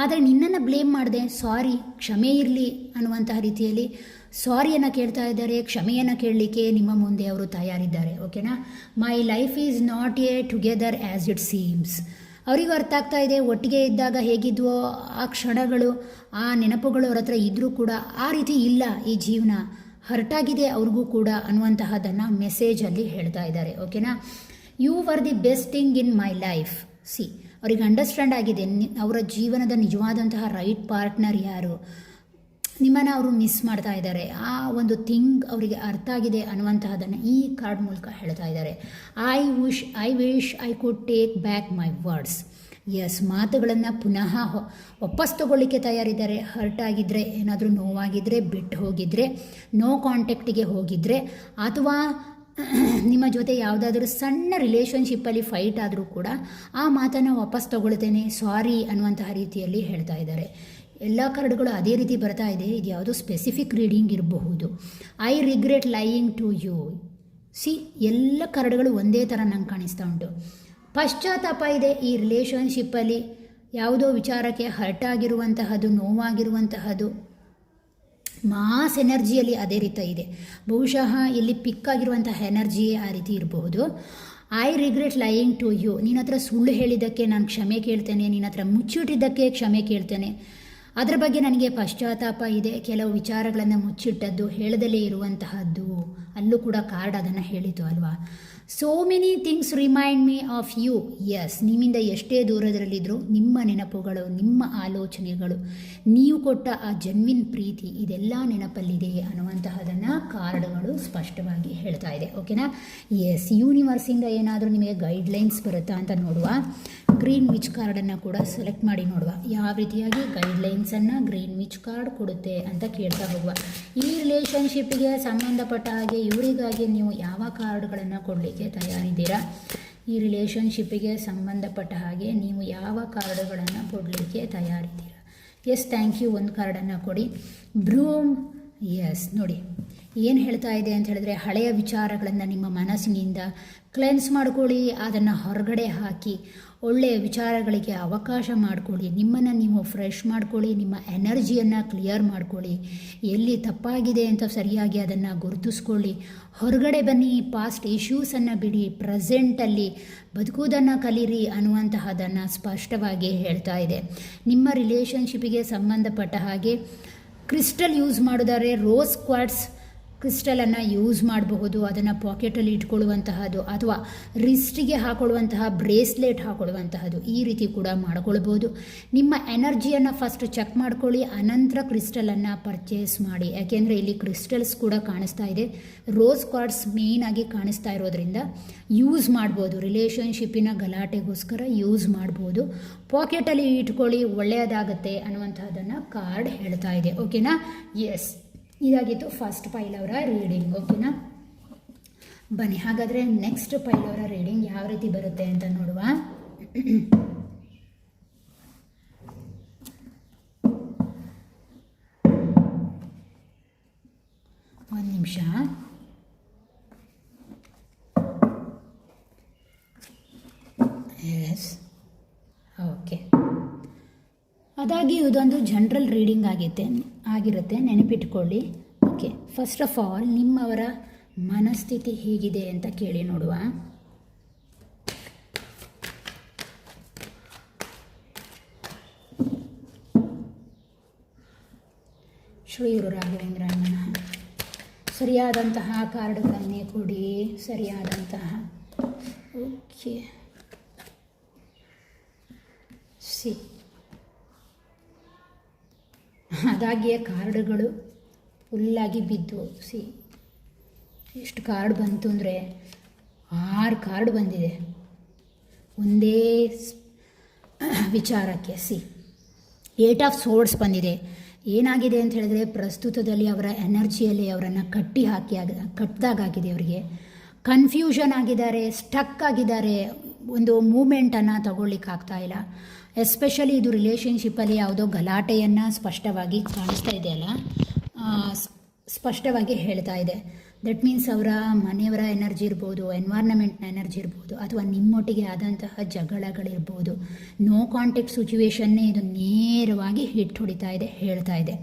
ಆದರೆ ನಿನ್ನನ್ನು ಬ್ಲೇಮ್ ಮಾಡಿದೆ, ಸಾರಿ, ಕ್ಷಮೆ ಇರಲಿ ಅನ್ನುವಂತಹ ರೀತಿಯಲ್ಲಿ ಸಾರಿಯನ್ನು ಕೇಳ್ತಾ ಇದ್ದಾರೆ. ಕ್ಷಮೆಯನ್ನು ಕೇಳಲಿಕ್ಕೆ ನಿಮ್ಮ ಮುಂದೆ ಅವರು ತಯಾರಿದ್ದಾರೆ. ಓಕೆನಾ. ಮೈ life is not A together as it seems. ಅವರಿಗೂ ಅರ್ಥ ಆಗ್ತಾ ಇದೆ, ಒಟ್ಟಿಗೆ ಇದ್ದಾಗ ಹೇಗಿದ್ವೋ ಆ ಕ್ಷಣಗಳು, ಆ ನೆನಪುಗಳು ಅವ್ರ ಹತ್ರ ಇದ್ದರೂ ಕೂಡ ಆ ರೀತಿ ಇಲ್ಲ ಈ ಜೀವನ, ಹರ್ಟಾಗಿದೆ ಅವ್ರಿಗೂ ಕೂಡ ಅನ್ನುವಂತಹದ್ದನ್ನು ಮೆಸೇಜಲ್ಲಿ ಹೇಳ್ತಾ ಇದ್ದಾರೆ. ಓಕೆನಾ. You are the best thing in my life. ಅವರಿಗೆ ಅಂಡರ್ಸ್ಟ್ಯಾಂಡ್ ಆಗಿದೆ ಅವರ ಜೀವನದ ನಿಜವಾದಂತಹ ರೈಟ್ ಪಾರ್ಟ್ನರ್ ಯಾರು, ನಿಮ್ಮನ್ನು ಅವರು ಮಿಸ್ ಮಾಡ್ತಾ ಇದ್ದಾರೆ, ಆ ಒಂದು ಥಿಂಗ್ ಅವರಿಗೆ ಅರ್ಥ ಆಗಿದೆ ಅನ್ನುವಂತಹದ್ದನ್ನು ಈ ಕಾರ್ಡ್ ಮೂಲಕ ಹೇಳ್ತಾ ಇದ್ದಾರೆ. I wish I could take back my words. Yes, ಮಾತುಗಳನ್ನು ಪುನಃ ವಾಪಸ್ ತಗೊಳ್ಳಿಕ್ಕೆ ತಯಾರಿದ್ದಾರೆ. ಹರ್ಟ್ ಆಗಿದ್ದರೆ, ಏನಾದರೂ ನೋವಾಗಿದ್ದರೆ, ಬಿಟ್ಟು ಹೋಗಿದ್ರೆ, ನೋ ಕಾಂಟ್ಯಾಕ್ಟಿಗೆ ಹೋಗಿದ್ದರೆ, ಅಥವಾ ನಿಮ್ಮ ಜೊತೆ ಯಾವುದಾದ್ರೂ ಸಣ್ಣ ರಿಲೇಷನ್ಶಿಪ್ಪಲ್ಲಿ ಫೈಟ್ ಆದರೂ ಕೂಡ ಆ ಮಾತನ್ನು ವಾಪಸ್ ತಗೊಳ್ತೇನೆ, ಸಾರಿ ಅನ್ನುವಂತಹ ರೀತಿಯಲ್ಲಿ ಹೇಳ್ತಾ ಇದ್ದಾರೆ. ಎಲ್ಲ ಕಾರ್ಡ್ಗಳು ಅದೇ ರೀತಿ ಬರ್ತಾ ಇದೆ. ಇದು ಯಾವುದೋ ಸ್ಪೆಸಿಫಿಕ್ ರೀಡಿಂಗ್ ಇರಬಹುದು. I regret lying to you. ಎಲ್ಲ ಕಾರ್ಡ್ಗಳು ಒಂದೇ ಥರ ನಂಗೆ ಕಾಣಿಸ್ತಾ ಉಂಟು. ಪಶ್ಚಾತ್ತಾಪ ಇದೆ ಈ ರಿಲೇಷನ್ಶಿಪ್ಪಲ್ಲಿ, ಯಾವುದೋ ವಿಚಾರಕ್ಕೆ ಹರ್ಟ್ ಆಗಿರುವಂತಹದ್ದು, ನೋವಾಗಿರುವಂತಹದ್ದು, ಮಾಸ್ ಎನರ್ಜಿಯಲ್ಲಿ ಅದೇ ರೀತಿ ಇದೆ. ಬಹುಶಃ ಇಲ್ಲಿ ಪಿಕ್ ಆಗಿರುವಂತಹ ಎನರ್ಜಿಯೇ ಆ ರೀತಿ ಇರಬಹುದು. I regret lying to you. ನಿನ್ನ ಹತ್ರ ಸುಳ್ಳು ಹೇಳಿದ್ದಕ್ಕೆ ನಾನು ಕ್ಷಮೆ ಕೇಳ್ತೇನೆ, ನಿನ್ನ ಹತ್ರ ಮುಚ್ಚಿಟ್ಟಿದ್ದಕ್ಕೆ ಕ್ಷಮೆ ಕೇಳ್ತೇನೆ, ಅದರ ಬಗ್ಗೆ ನನಗೆ ಪಶ್ಚಾತ್ತಾಪ ಇದೆ. ಕೆಲವು ವಿಚಾರಗಳನ್ನು ಮುಚ್ಚಿಟ್ಟದ್ದು, ಹೇಳದಲ್ಲೇ ಇರುವಂತಹದ್ದು, ಅಲ್ಲೂ ಕೂಡ ಕಾರ್ಡ್ ಅದನ್ನು ಹೇಳಿತು ಅಲ್ವಾ. So many things remind me of you. Yes, ನಿಮ್ಮಿಂದ ಎಷ್ಟೇ ದೂರದಲ್ಲಿದ್ದರೂ ನಿಮ್ಮ ನೆನಪುಗಳು, ನಿಮ್ಮ ಆಲೋಚನೆಗಳು, ನೀವು ಕೊಟ್ಟ ಆ ಜನ್ವಿನ್ ಪ್ರೀತಿ, ಇದೆಲ್ಲ ನೆನಪಲ್ಲಿದೆ ಅನ್ನುವಂತಹದನ್ನು ಕಾರ್ಡ್ಗಳು ಸ್ಪಷ್ಟವಾಗಿ ಹೇಳ್ತಾ ಇದೆ. ಓಕೆನಾ. ಎಸ್, ಯೂನಿವರ್ಸಿಂದ ಏನಾದರೂ ನಿಮಗೆ ಗೈಡ್ಲೈನ್ಸ್ ಬರುತ್ತಾ ಅಂತ ನೋಡುವ. ಗ್ರೀನ್ ವಿಚ್ ಕಾರ್ಡನ್ನು ಕೂಡ ಸೆಲೆಕ್ಟ್ ಮಾಡಿ ನೋಡುವ, ಯಾವ ರೀತಿಯಾಗಿ ಗೈಡ್ಲೈನ್ಸನ್ನು ಗ್ರೀನ್ ವಿಚ್ ಕಾರ್ಡ್ ಕೊಡುತ್ತೆ ಅಂತ ಕೇಳ್ತಾ ಹೋಗುವ. ಈ ರಿಲೇಷನ್ಶಿಪ್ಗೆ ಸಂಬಂಧಪಟ್ಟ ಹಾಗೆ ಇವರಿಗಾಗಿ ನೀವು ಯಾವ ಕಾರ್ಡ್ಗಳನ್ನು ಕೊಡಲಿಕ್ಕೆ ತಯಾರಿದ್ದೀರಾ? ಈ ರಿಲೇಷನ್ಶಿಪ್ಪಿಗೆ ಸಂಬಂಧಪಟ್ಟ ಹಾಗೆ ನೀವು ಯಾವ ಕಾರ್ಡ್ಗಳನ್ನು ಕೊಡಲಿಕ್ಕೆ ತಯಾರಿದ್ದೀರಾ? S, thank you. ಒಂದು ಕಾರ್ಡನ್ನು ಕೊಡಿ. ಬ್ರೂಮ್. ಎಸ್, ನೋಡಿ ಏನು ಹೇಳ್ತಾ ಇದೆ ಅಂತ ಹೇಳಿದ್ರೆ, ಹಳೆಯ ವಿಚಾರಗಳನ್ನು ನಿಮ್ಮ ಮನಸ್ಸಿನಿಂದ ಕ್ಲೆನ್ಸ್ ಮಾಡ್ಕೊಳ್ಳಿ, ಅದನ್ನು ಹೊರಗಡೆ ಹಾಕಿ ಒಳ್ಳೆಯ ವಿಚಾರಗಳಿಗೆ ಅವಕಾಶ ಮಾಡಿಕೊಳ್ಳಿ, ನಿಮ್ಮನ್ನು ನೀವು ಫ್ರೆಶ್ ಮಾಡ್ಕೊಳ್ಳಿ, ನಿಮ್ಮ ಎನರ್ಜಿಯನ್ನು ಕ್ಲಿಯರ್ ಮಾಡ್ಕೊಳ್ಳಿ, ಎಲ್ಲಿ ತಪ್ಪಾಗಿದೆ ಅಂತ ಸರಿಯಾಗಿ ಅದನ್ನು ಗುರುತಿಸ್ಕೊಳ್ಳಿ, ಹೊರಗಡೆ ಬನ್ನಿ, ಪಾಸ್ಟ್ ಇಶ್ಯೂಸನ್ನು ಬಿಡಿ, ಪ್ರೆಸೆಂಟಲ್ಲಿ ಬದುಕುವುದನ್ನು ಕಲೀರಿ ಅನ್ನುವಂತಹದನ್ನು ಸ್ಪಷ್ಟವಾಗಿ ಹೇಳ್ತಾ ಇದೆ. ನಿಮ್ಮ ರಿಲೇಷನ್ಶಿಪ್ಪಿಗೆ ಸಂಬಂಧಪಟ್ಟ ಹಾಗೆ ಕ್ರಿಸ್ಟಲ್ ಯೂಸ್ ಮಾಡಿದರೆ ರೋಸ್ ಕ್ವಾರ್ಟ್ಸ್ ಕ್ರಿಸ್ಟಲನ್ನು ಯೂಸ್ ಮಾಡಬಹುದು. ಅದನ್ನು ಪಾಕೆಟಲ್ಲಿ ಇಟ್ಕೊಳ್ಳುವಂತಹದ್ದು ಅಥವಾ ರಿಸ್ಟಿಗೆ ಹಾಕೊಳ್ಳುವಂತಹ ಬ್ರೇಸ್ಲೆಟ್ ಹಾಕೊಳ್ಳುವಂತಹದ್ದು, ಈ ರೀತಿ ಕೂಡ ಮಾಡಿಕೊಳ್ಬೋದು. ನಿಮ್ಮ ಎನರ್ಜಿಯನ್ನು ಫಸ್ಟ್ ಚೆಕ್ ಮಾಡ್ಕೊಳ್ಳಿ, ಅನಂತರ ಕ್ರಿಸ್ಟಲನ್ನು ಪರ್ಚೇಸ್ ಮಾಡಿ. ಯಾಕೆಂದರೆ ಇಲ್ಲಿ ಕ್ರಿಸ್ಟಲ್ಸ್ ಕೂಡ ಕಾಣಿಸ್ತಾ ಇದೆ, ರೋಸ್ ಕ್ವಾರ್ಟ್ಸ್ ಮೇಯ್ನಾಗಿ ಕಾಣಿಸ್ತಾ ಇರೋದ್ರಿಂದ ಯೂಸ್ ಮಾಡ್ಬೋದು. ರಿಲೇಷನ್ಶಿಪ್ಪಿನ ಗಲಾಟೆಗೋಸ್ಕರ ಯೂಸ್ ಮಾಡ್ಬೋದು. ಪಾಕೆಟಲ್ಲಿ ಇಟ್ಕೊಳ್ಳಿ, ಒಳ್ಳೆಯದಾಗತ್ತೆ ಅನ್ನುವಂಥದ್ದನ್ನು ಕಾರ್ಡ್ ಹೇಳ್ತಾ ಇದೆ. ಓಕೆನಾ. ಎಸ್, ಇದಾಗಿತ್ತು ಫಸ್ಟ್ ಪೈಲ್ ಅವರ ರೀಡಿಂಗ್. ಓಕೆನಾ. ಬನ್ನಿ ಹಾಗಾದರೆ ನೆಕ್ಸ್ಟ್ ಪೈಲ್ ಅವರ ರೀಡಿಂಗ್ ಯಾವ ರೀತಿ ಬರುತ್ತೆ ಅಂತ ನೋಡುವ. ಒಂದು ನಿಮಿಷ. Yes, okay. ಅದಾಗಿ ಇದೊಂದು ಜನರಲ್ ರೀಡಿಂಗ್ ಆಗಿರುತ್ತೆ, ನೆನಪಿಟ್ಕೊಳ್ಳಿ. ಓಕೆ, ಫಸ್ಟ್ ಆಫ್ ಆಲ್ ನಿಮ್ಮವರ ಮನಸ್ಥಿತಿ ಹೇಗಿದೆ ಅಂತ ಕೇಳಿ ನೋಡುವ. ಶ್ರೀ ಗುರು ರಾಘವೇಂದ್ರ ನಮಃ. ಸರಿಯಾದಂತಹ ಕಾರ್ಡ್ಗಳನ್ನೇ ಕೊಡಿ, ಸರಿಯಾದಂತಹ. ಓಕೆ, ಸಿ ಅದಾಗಿಯೇ ಕಾರ್ಡ್ಗಳು ಫುಲ್ಲಾಗಿ ಬಿದ್ದು. ಸಿ ಎಷ್ಟು ಕಾರ್ಡ್ ಬಂತು ಅಂದರೆ 6 ಕಾರ್ಡ್ ಬಂದಿದೆ ಒಂದೇ ವಿಚಾರಕ್ಕೆ. ಸಿ 8 ಆಫ್ ಸೋರ್ಡ್ಸ್ ಬಂದಿದೆ. ಏನಾಗಿದೆ ಅಂತ ಹೇಳಿದ್ರೆ, ಪ್ರಸ್ತುತದಲ್ಲಿ ಅವರ ಎನರ್ಜಿಯಲ್ಲಿ ಅವರನ್ನು ಕಟ್ಟಿದಾಗಿದೆ. ಅವರಿಗೆ ಕನ್ಫ್ಯೂಷನ್ ಆಗಿದ್ದಾರೆ, ಸ್ಟಕ್ ಆಗಿದ್ದಾರೆ, ಒಂದು ಮೂಮೆಂಟನ್ನು ತಗೊಳ್ಳಿಕ್ಕಾಗ್ತಾ ಇಲ್ಲ. ಎಸ್ಪೆಷಲಿ ಇದು ರಿಲೇಷನ್ಶಿಪ್ಪಲ್ಲಿ ಯಾವುದೋ ಗಲಾಟೆಯನ್ನು ಸ್ಪಷ್ಟವಾಗಿ ಕಾಣಿಸ್ತಾ ಇದೆಯಲ್ಲ, ಸ್ಪಷ್ಟವಾಗಿ ಹೇಳ್ತಾ ಇದೆ. ದಟ್ ಮೀನ್ಸ್ ಅವರ ಮನೆಯವರ ಎನರ್ಜಿ ಇರ್ಬೋದು, ಎನ್ವೈರ್ನಮೆಂಟ್ನ ಎನರ್ಜಿ ಇರ್ಬೋದು, ಅಥವಾ ನಿಮ್ಮೊಟ್ಟಿಗೆ ಆದಂತಹ ಜಗಳಗಳಿರ್ಬೋದು. ನೋ ಕಾಂಟ್ಯಾಕ್ಟ್ ಸಿಚುವೇಶನ್ನೇ ಇದು ನೇರವಾಗಿ ಹಿಟ್ ಹೊಡಿತಾ ಇದೆ, ಹೇಳ್ತಾ ಇದೆ.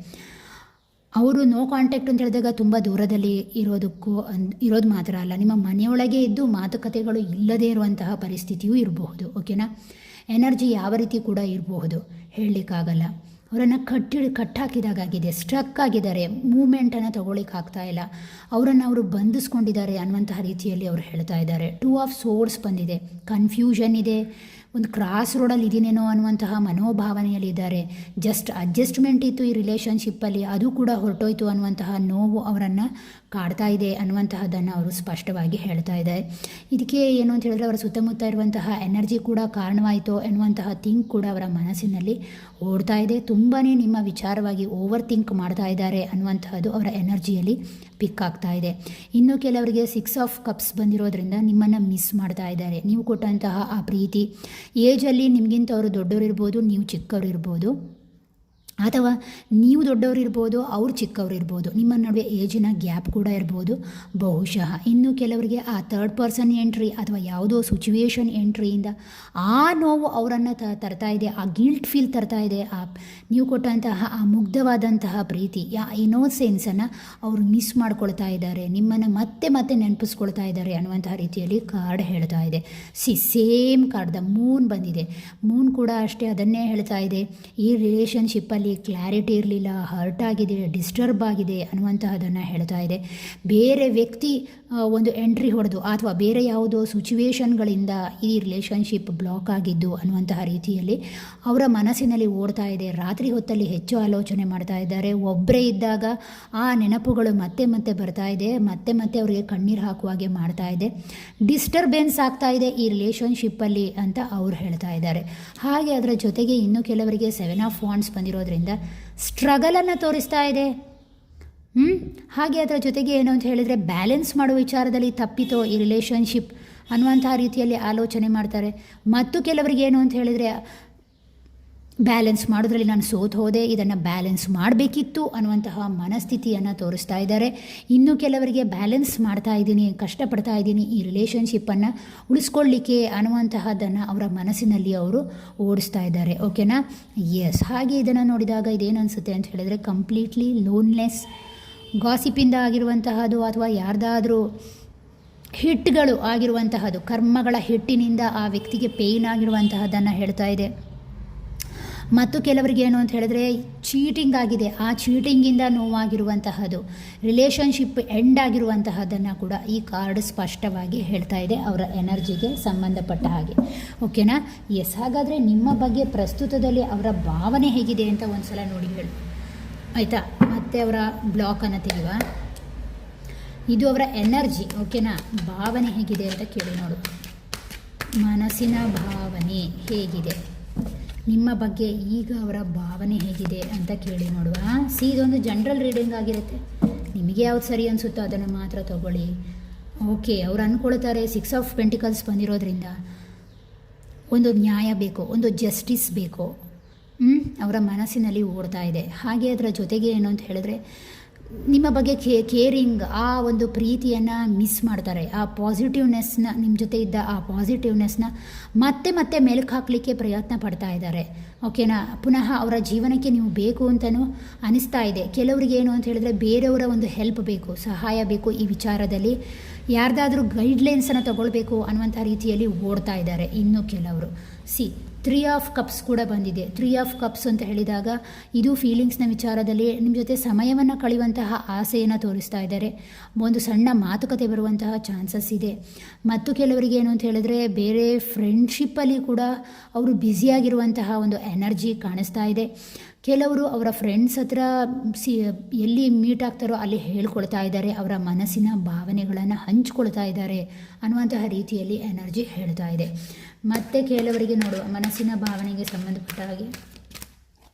ಅವರು ನೋ ಕಾಂಟ್ಯಾಕ್ಟ್ ಅಂತ ಹೇಳಿದಾಗ ತುಂಬ ದೂರದಲ್ಲಿ ಇರೋದು ಮಾತ್ರ ಅಲ್ಲ, ನಿಮ್ಮ ಮನೆಯೊಳಗೆ ಇದ್ದು ಮಾತುಕತೆಗಳು ಇಲ್ಲದೇ ಇರುವಂತಹ ಪರಿಸ್ಥಿತಿಯೂ ಇರಬಹುದು. ಓಕೆನಾ, ಎನರ್ಜಿ ಯಾವ ರೀತಿ ಕೂಡ ಇರಬಹುದು, ಹೇಳಲಿಕ್ಕಾಗಲ್ಲ. ಅವರನ್ನು ಕಟ್ಟಾಕಿದಾಗಿದೆ, ಸ್ಟ್ರಕ್ ಆಗಿದ್ದಾರೆ, ಮೂಮೆಂಟನ್ನು ತಗೊಳ್ಳಿಕ್ಕಾಗ್ತಾ ಇಲ್ಲ, ಅವರನ್ನು ಅವರು ಬಂಧಿಸ್ಕೊಂಡಿದ್ದಾರೆ ಅನ್ನುವಂತಹ ರೀತಿಯಲ್ಲಿ ಅವರು ಹೇಳ್ತಾ ಇದ್ದಾರೆ. 2 ಆಫ್ ಸೋರ್ಡ್ಸ್ ಬಂದಿದೆ, ಕನ್ಫ್ಯೂಷನ್ ಇದೆ, ಒಂದು ಕ್ರಾಸ್ ರೋಡಲ್ಲಿ ಇದೀನೇನೋ ಅನ್ನುವಂತಹ ಮನೋಭಾವನೆಯಲ್ಲಿದ್ದಾರೆ. ಜಸ್ಟ್ ಅಡ್ಜಸ್ಟ್ಮೆಂಟ್ ಇತ್ತು ಈ ರಿಲೇಷನ್ಶಿಪ್ಪಲ್ಲಿ, ಅದು ಕೂಡ ಹೊರಟೋಯ್ತು ಅನ್ನುವಂತಹ ನೋವು ಅವರನ್ನು ಕಾಡ್ತಾ ಇದೆ ಅನ್ನುವಂತಹದ್ದನ್ನು ಅವರು ಸ್ಪಷ್ಟವಾಗಿ ಹೇಳ್ತಾ ಇದ್ದಾರೆ. ಇದಕ್ಕೆ ಏನು ಅಂತ ಹೇಳಿದ್ರೆ, ಅವರ ಸುತ್ತಮುತ್ತ ಇರುವಂತಹ ಎನರ್ಜಿ ಕೂಡ ಕಾರಣವಾಯಿತು ಎನ್ನುವಂತಹ ಥಿಂಕ್ ಕೂಡ ಅವರ ಮನಸ್ಸಿನಲ್ಲಿ ಓಡ್ತಾ ಇದೆ. ತುಂಬಾ ನಿಮ್ಮ ವಿಚಾರವಾಗಿ ಓವರ್ ಥಿಂಕ್ ಮಾಡ್ತಾ ಇದ್ದಾರೆ ಅನ್ನುವಂತಹದ್ದು ಅವರ ಎನರ್ಜಿಯಲ್ಲಿ ಪಿಕ್ ಆಗ್ತಾ ಇದೆ. ಇನ್ನು ಕೆಲವರಿಗೆ 6 ಆಫ್ ಕಪ್ಸ್ ಬಂದಿರೋದ್ರಿಂದ ನಿಮ್ಮನ್ನು ಮಿಸ್ ಮಾಡ್ತಾ ಇದ್ದಾರೆ. ನೀವು ಕೊಟ್ಟಂತಹ ಆ ಪ್ರೀತಿ, ಏಜಲ್ಲಿ ನಿಮಗಿಂತ ಅವರು ದೊಡ್ಡವರು ಇರ್ಬೋದು, ನೀವು ಚಿಕ್ಕವರು ಇರ್ಬೋದು, ಅಥವಾ ನೀವು ದೊಡ್ಡವರು ಇರ್ಬೋದು, ಅವ್ರು ಚಿಕ್ಕವರು ಇರ್ಬೋದು, ನಿಮ್ಮ ನಡುವೆ ಏಜಿನ ಗ್ಯಾಪ್ ಕೂಡ ಇರ್ಬೋದು ಬಹುಶಃ. ಇನ್ನು ಕೆಲವರಿಗೆ ಆ 3rd ಪರ್ಸನ್ ಎಂಟ್ರಿ ಅಥವಾ ಯಾವುದೋ ಸಿಚುವೇಶನ್ ಎಂಟ್ರಿಯಿಂದ ಆ ನೋವು ಅವರನ್ನು ತರ್ತಾ ಇದೆ, ಆ ಗಿಲ್ಟ್ ಫೀಲ್ ತರ್ತಾ ಇದೆ. ಆ ನೀವು ಕೊಟ್ಟಂತಹ ಆ ಮುಗ್ಧವಾದಂತಹ ಪ್ರೀತಿ, ಆ ಇನೋಸೆನ್ಸನ್ನು ಅವರು ಮಿಸ್ ಮಾಡ್ಕೊಳ್ತಾ ಇದ್ದಾರೆ, ನಿಮ್ಮನ್ನು ಮತ್ತೆ ಮತ್ತೆ ನೆನಪಿಸ್ಕೊಳ್ತಾ ಇದ್ದಾರೆ ಅನ್ನುವಂತಹ ರೀತಿಯಲ್ಲಿ ಕಾರ್ಡ್ ಹೇಳ್ತಾ ಇದೆ. ಸೇಮ್ ಕಾರ್ಡ್ ದ ಮೂನ್ ಬಂದಿದೆ. ಮೂನ್ ಕೂಡ ಅಷ್ಟೇ ಅದನ್ನೇ ಹೇಳ್ತಾ ಇದೆ. ಈ ರಿಲೇಷನ್ಶಿಪ್ಪಲ್ಲಿ ಕ್ಲಾರಿಟಿ ಇರಲಿಲ್ಲ, ಹರ್ಟ್ ಆಗಿದೆ, ಡಿಸ್ಟರ್ಬ್ ಆಗಿದೆ ಅನ್ನುವಂತಹದನ್ನು ಹೇಳ್ತಾ ಇದೆ. ಬೇರೆ ವ್ಯಕ್ತಿ ಒಂದು ಎಂಟ್ರಿ ಹೊಡೆದು ಅಥವಾ ಬೇರೆ ಯಾವುದೋ ಸಿಚುವೇಶನ್ಗಳಿಂದ ಈ ರಿಲೇಷನ್ಶಿಪ್ ಬ್ಲಾಕ್ ಆಗಿದ್ದು ಅನ್ನುವಂತಹ ರೀತಿಯಲ್ಲಿ ಅವರ ಮನಸ್ಸಿನಲ್ಲಿ ಓಡ್ತಾ ಇದೆ. ರಾತ್ರಿ ಹೊತ್ತಲ್ಲಿ ಹೆಚ್ಚು ಆಲೋಚನೆ ಮಾಡ್ತಾ ಇದ್ದಾರೆ. ಒಬ್ಬರೇ ಇದ್ದಾಗ ಆ ನೆನಪುಗಳು ಮತ್ತೆ ಮತ್ತೆ ಬರ್ತಾ ಇದೆ, ಮತ್ತೆ ಮತ್ತೆ ಅವರಿಗೆ ಕಣ್ಣೀರು ಹಾಕುವ ಹಾಗೆ ಮಾಡ್ತಾ ಇದೆ. ಡಿಸ್ಟರ್ಬೆನ್ಸ್ ಆಗ್ತಾ ಇದೆ ಈ ರಿಲೇಷನ್ಶಿಪ್ಪಲ್ಲಿ ಅಂತ ಅವ್ರು ಹೇಳ್ತಾ ಇದ್ದಾರೆ. ಹಾಗೆ ಅದರ ಜೊತೆಗೆ ಇನ್ನು ಕೆಲವರಿಗೆ 7 ಆಫ್ ವಾಂಡ್ಸ್ ಬಂದಿರೋದ್ರಿಂದ ಸ್ಟ್ರಗಲನ್ನು ತೋರಿಸ್ತಾ ಇದೆ. ಹಾಗೆ ಅದರ ಜೊತೆಗೆ ಏನು ಅಂತ ಹೇಳಿದರೆ, ಬ್ಯಾಲೆನ್ಸ್ ಮಾಡುವ ವಿಚಾರದಲ್ಲಿ ತಪ್ಪಿತೋ ಈ ರಿಲೇಷನ್ಶಿಪ್ ಅನ್ನುವಂತಹ ರೀತಿಯಲ್ಲಿ ಆಲೋಚನೆ ಮಾಡ್ತಾರೆ. ಮತ್ತು ಕೆಲವರಿಗೆ ಏನು ಅಂತ ಹೇಳಿದರೆ, ಬ್ಯಾಲೆನ್ಸ್ ಮಾಡೋದ್ರಲ್ಲಿ ನಾನು ಸೋತು ಹೋದೆ, ಇದನ್ನು ಬ್ಯಾಲೆನ್ಸ್ ಮಾಡಬೇಕಿತ್ತು ಅನ್ನುವಂತಹ ಮನಸ್ಥಿತಿಯನ್ನು ತೋರಿಸ್ತಾ ಇದ್ದಾರೆ. ಇನ್ನು ಕೆಲವರಿಗೆ ಬ್ಯಾಲೆನ್ಸ್ ಮಾಡ್ತಾ ಇದ್ದೀನಿ, ಕಷ್ಟಪಡ್ತಾ ಇದ್ದೀನಿ ಈ ರಿಲೇಷನ್ಶಿಪ್ಪನ್ನು ಉಳಿಸ್ಕೊಳ್ಳಿಕ್ಕೆ ಅನ್ನುವಂತಹದ್ದನ್ನು ಅವರ ಮನಸ್ಸಿನಲ್ಲಿ ಅವರು ಓಡಿಸ್ತಾ ಇದ್ದಾರೆ. ಓಕೆನಾ, ಎಸ್. ಹಾಗೆ ಇದನ್ನು ನೋಡಿದಾಗ ಇದೇನು ಅನಿಸುತ್ತೆ ಅಂತ ಹೇಳಿದರೆ, ಕಂಪ್ಲೀಟ್ಲಿ ಲೋನ್ಲೆಸ್, ಗಾಸಿಪಿಂದ ಆಗಿರುವಂತಹದ್ದು ಅಥವಾ ಯಾರ್ದಾದರೂ ಹಿಟ್ಗಳು ಆಗಿರುವಂತಹದ್ದು, ಕರ್ಮಗಳ ಹಿಟ್ಟಿನಿಂದ ಆ ವ್ಯಕ್ತಿಗೆ ಪೇಯ್ನ್ ಆಗಿರುವಂತಹದ್ದನ್ನು ಹೇಳ್ತಾ ಇದೆ. ಮತ್ತು ಕೆಲವರಿಗೆ ಏನು ಅಂತ ಹೇಳಿದ್ರೆ, ಚೀಟಿಂಗ್ ಆಗಿದೆ, ಆ ಚೀಟಿಂಗಿಂದ ನೋವಾಗಿರುವಂತಹದ್ದು, ರಿಲೇಷನ್ಶಿಪ್ ಎಂಡ್ ಆಗಿರುವಂತಹದ್ದನ್ನು ಕೂಡ ಈ ಕಾರ್ಡ್ ಸ್ಪಷ್ಟವಾಗಿ ಹೇಳ್ತಾ ಇದೆ ಅವರ ಎನರ್ಜಿಗೆ ಸಂಬಂಧಪಟ್ಟ ಹಾಗೆ. ಓಕೆನಾ, ಎಸ್. ಹಾಗಾದರೆ ನಿಮ್ಮ ಬಗ್ಗೆ ಪ್ರಸ್ತುತದಲ್ಲಿ ಅವರ ಭಾವನೆ ಹೇಗಿದೆ ಅಂತ ಒಂದು ಸಲ ನೋಡಿ ಹೇಳಿ, ಆಯಿತಾ. ಮತ್ತು ಅವರ ಬ್ಲಾಕನ್ನು ತೆಗೆಯುವ, ಇದು ಅವರ ಎನರ್ಜಿ. ಓಕೆನಾ, ಭಾವನೆ ಹೇಗಿದೆ ಅಂತ ಕೇಳಿ ನೋಡು. ಮನಸ್ಸಿನ ಭಾವನೆ ಹೇಗಿದೆ ನಿಮ್ಮ ಬಗ್ಗೆ, ಈಗ ಅವರ ಭಾವನೆ ಹೇಗಿದೆ ಅಂತ ಕೇಳಿ ನೋಡುವ. ಇದೊಂದು ಜನರಲ್ ರೀಡಿಂಗ್ ಆಗಿರುತ್ತೆ, ನಿಮಗೆ ಯಾವ್ದು ಸರಿ ಅನಿಸುತ್ತೋ ಅದನ್ನು ಮಾತ್ರ ತಗೊಳ್ಳಿ. ಓಕೆ, ಅವ್ರು ಅಂದ್ಕೊಳ್ತಾರೆ 6 ಆಫ್ ಪೆಂಟಿಕಲ್ಸ್ ಬಂದಿರೋದ್ರಿಂದ ಒಂದು ನ್ಯಾಯ ಬೇಕು, ಒಂದು ಜಸ್ಟಿಸ್ ಬೇಕು, ಅವರ ಮನಸ್ಸಿನಲ್ಲಿ ಓಡ್ತಾ ಇದೆ. ಹಾಗೆ ಅದರ ಜೊತೆಗೆ ಏನು ಅಂತ ಹೇಳಿದ್ರೆ, ನಿಮ್ಮ ಬಗ್ಗೆ ಕೇರಿಂಗ್, ಆ ಒಂದು ಪ್ರೀತಿಯನ್ನು ಮಿಸ್ ಮಾಡ್ತಾರೆ. ಆ ಪಾಸಿಟಿವ್ನೆಸ್ನ, ನಿಮ್ಮ ಜೊತೆ ಇದ್ದ ಆ ಪಾಸಿಟಿವ್ನೆಸ್ನ ಮತ್ತೆ ಮತ್ತೆ ಮೆಲುಕು ಹಾಕಲಿಕ್ಕೆ ಪ್ರಯತ್ನ ಪಡ್ತಾ ಇದ್ದಾರೆ. ಓಕೆನಾ, ಪುನಃ ಅವರ ಜೀವನಕ್ಕೆ ನೀವು ಬೇಕು ಅಂತಲೂ ಅನಿಸ್ತಾ ಇದೆ. ಕೆಲವರಿಗೆ ಏನು ಅಂತ ಹೇಳಿದ್ರೆ, ಬೇರೆಯವರ ಒಂದು ಹೆಲ್ಪ್ ಬೇಕು, ಸಹಾಯ ಬೇಕು ಈ ವಿಚಾರದಲ್ಲಿ. ಯಾರ್ದಾದ್ರೂ ಗೈಡ್ಲೈನ್ಸನ್ನು ತಗೊಳ್ಬೇಕು ಅನ್ನುವಂಥ ರೀತಿಯಲ್ಲಿ ಓಡ್ತಾ ಇದ್ದಾರೆ. ಇನ್ನು ಕೆಲವರು ತ್ರೀ ಆಫ್ ಕಪ್ಸ್ ಕೂಡ ಬಂದಿದೆ. ತ್ರೀ ಆಫ್ ಕಪ್ಸ್ ಅಂತ ಹೇಳಿದಾಗ ಇದು ಫೀಲಿಂಗ್ಸ್ನ ವಿಚಾರದಲ್ಲಿ ನಿಮ್ಮ ಜೊತೆ ಸಮಯವನ್ನು ಕಳೆಯುವಂತಹ ಆಸೆಯನ್ನು ತೋರಿಸ್ತಾ ಇದ್ದಾರೆ. ಒಂದು ಸಣ್ಣ ಮಾತುಕತೆ ಬರುವಂತಹ ಚಾನ್ಸಸ್ ಇದೆ. ಮತ್ತು ಕೆಲವರಿಗೆ ಏನು ಅಂತ ಹೇಳಿದ್ರೆ ಬೇರೆ ಫ್ರೆಂಡ್ಶಿಪ್ಪಲ್ಲಿ ಕೂಡ ಅವರು ಬ್ಯುಸಿಯಾಗಿರುವಂತಹ ಒಂದು ಎನರ್ಜಿ ಕಾಣಿಸ್ತಾ ಇದೆ. ಕೆಲವರು ಅವರ ಫ್ರೆಂಡ್ಸ್ ಹತ್ರ ಎಲ್ಲಿ ಮೀಟ್ ಆಗ್ತಾರೋ ಅಲ್ಲಿ ಹೇಳ್ಕೊಳ್ತಾ ಇದ್ದಾರೆ, ಅವರ ಮನಸ್ಸಿನ ಭಾವನೆಗಳನ್ನು ಹಂಚ್ಕೊಳ್ತಾ ಇದ್ದಾರೆ ಅನ್ನುವಂತಹ ರೀತಿಯಲ್ಲಿ ಎನರ್ಜಿ ಹೇಳ್ತಾ ಇದೆ. ಮತ್ತು ಕೆಲವರಿಗೆ ನೋಡುವ ಮನಸ್ಸಿನ ಭಾವನೆಗೆ ಸಂಬಂಧಪಟ್ಟ ಹಾಗೆ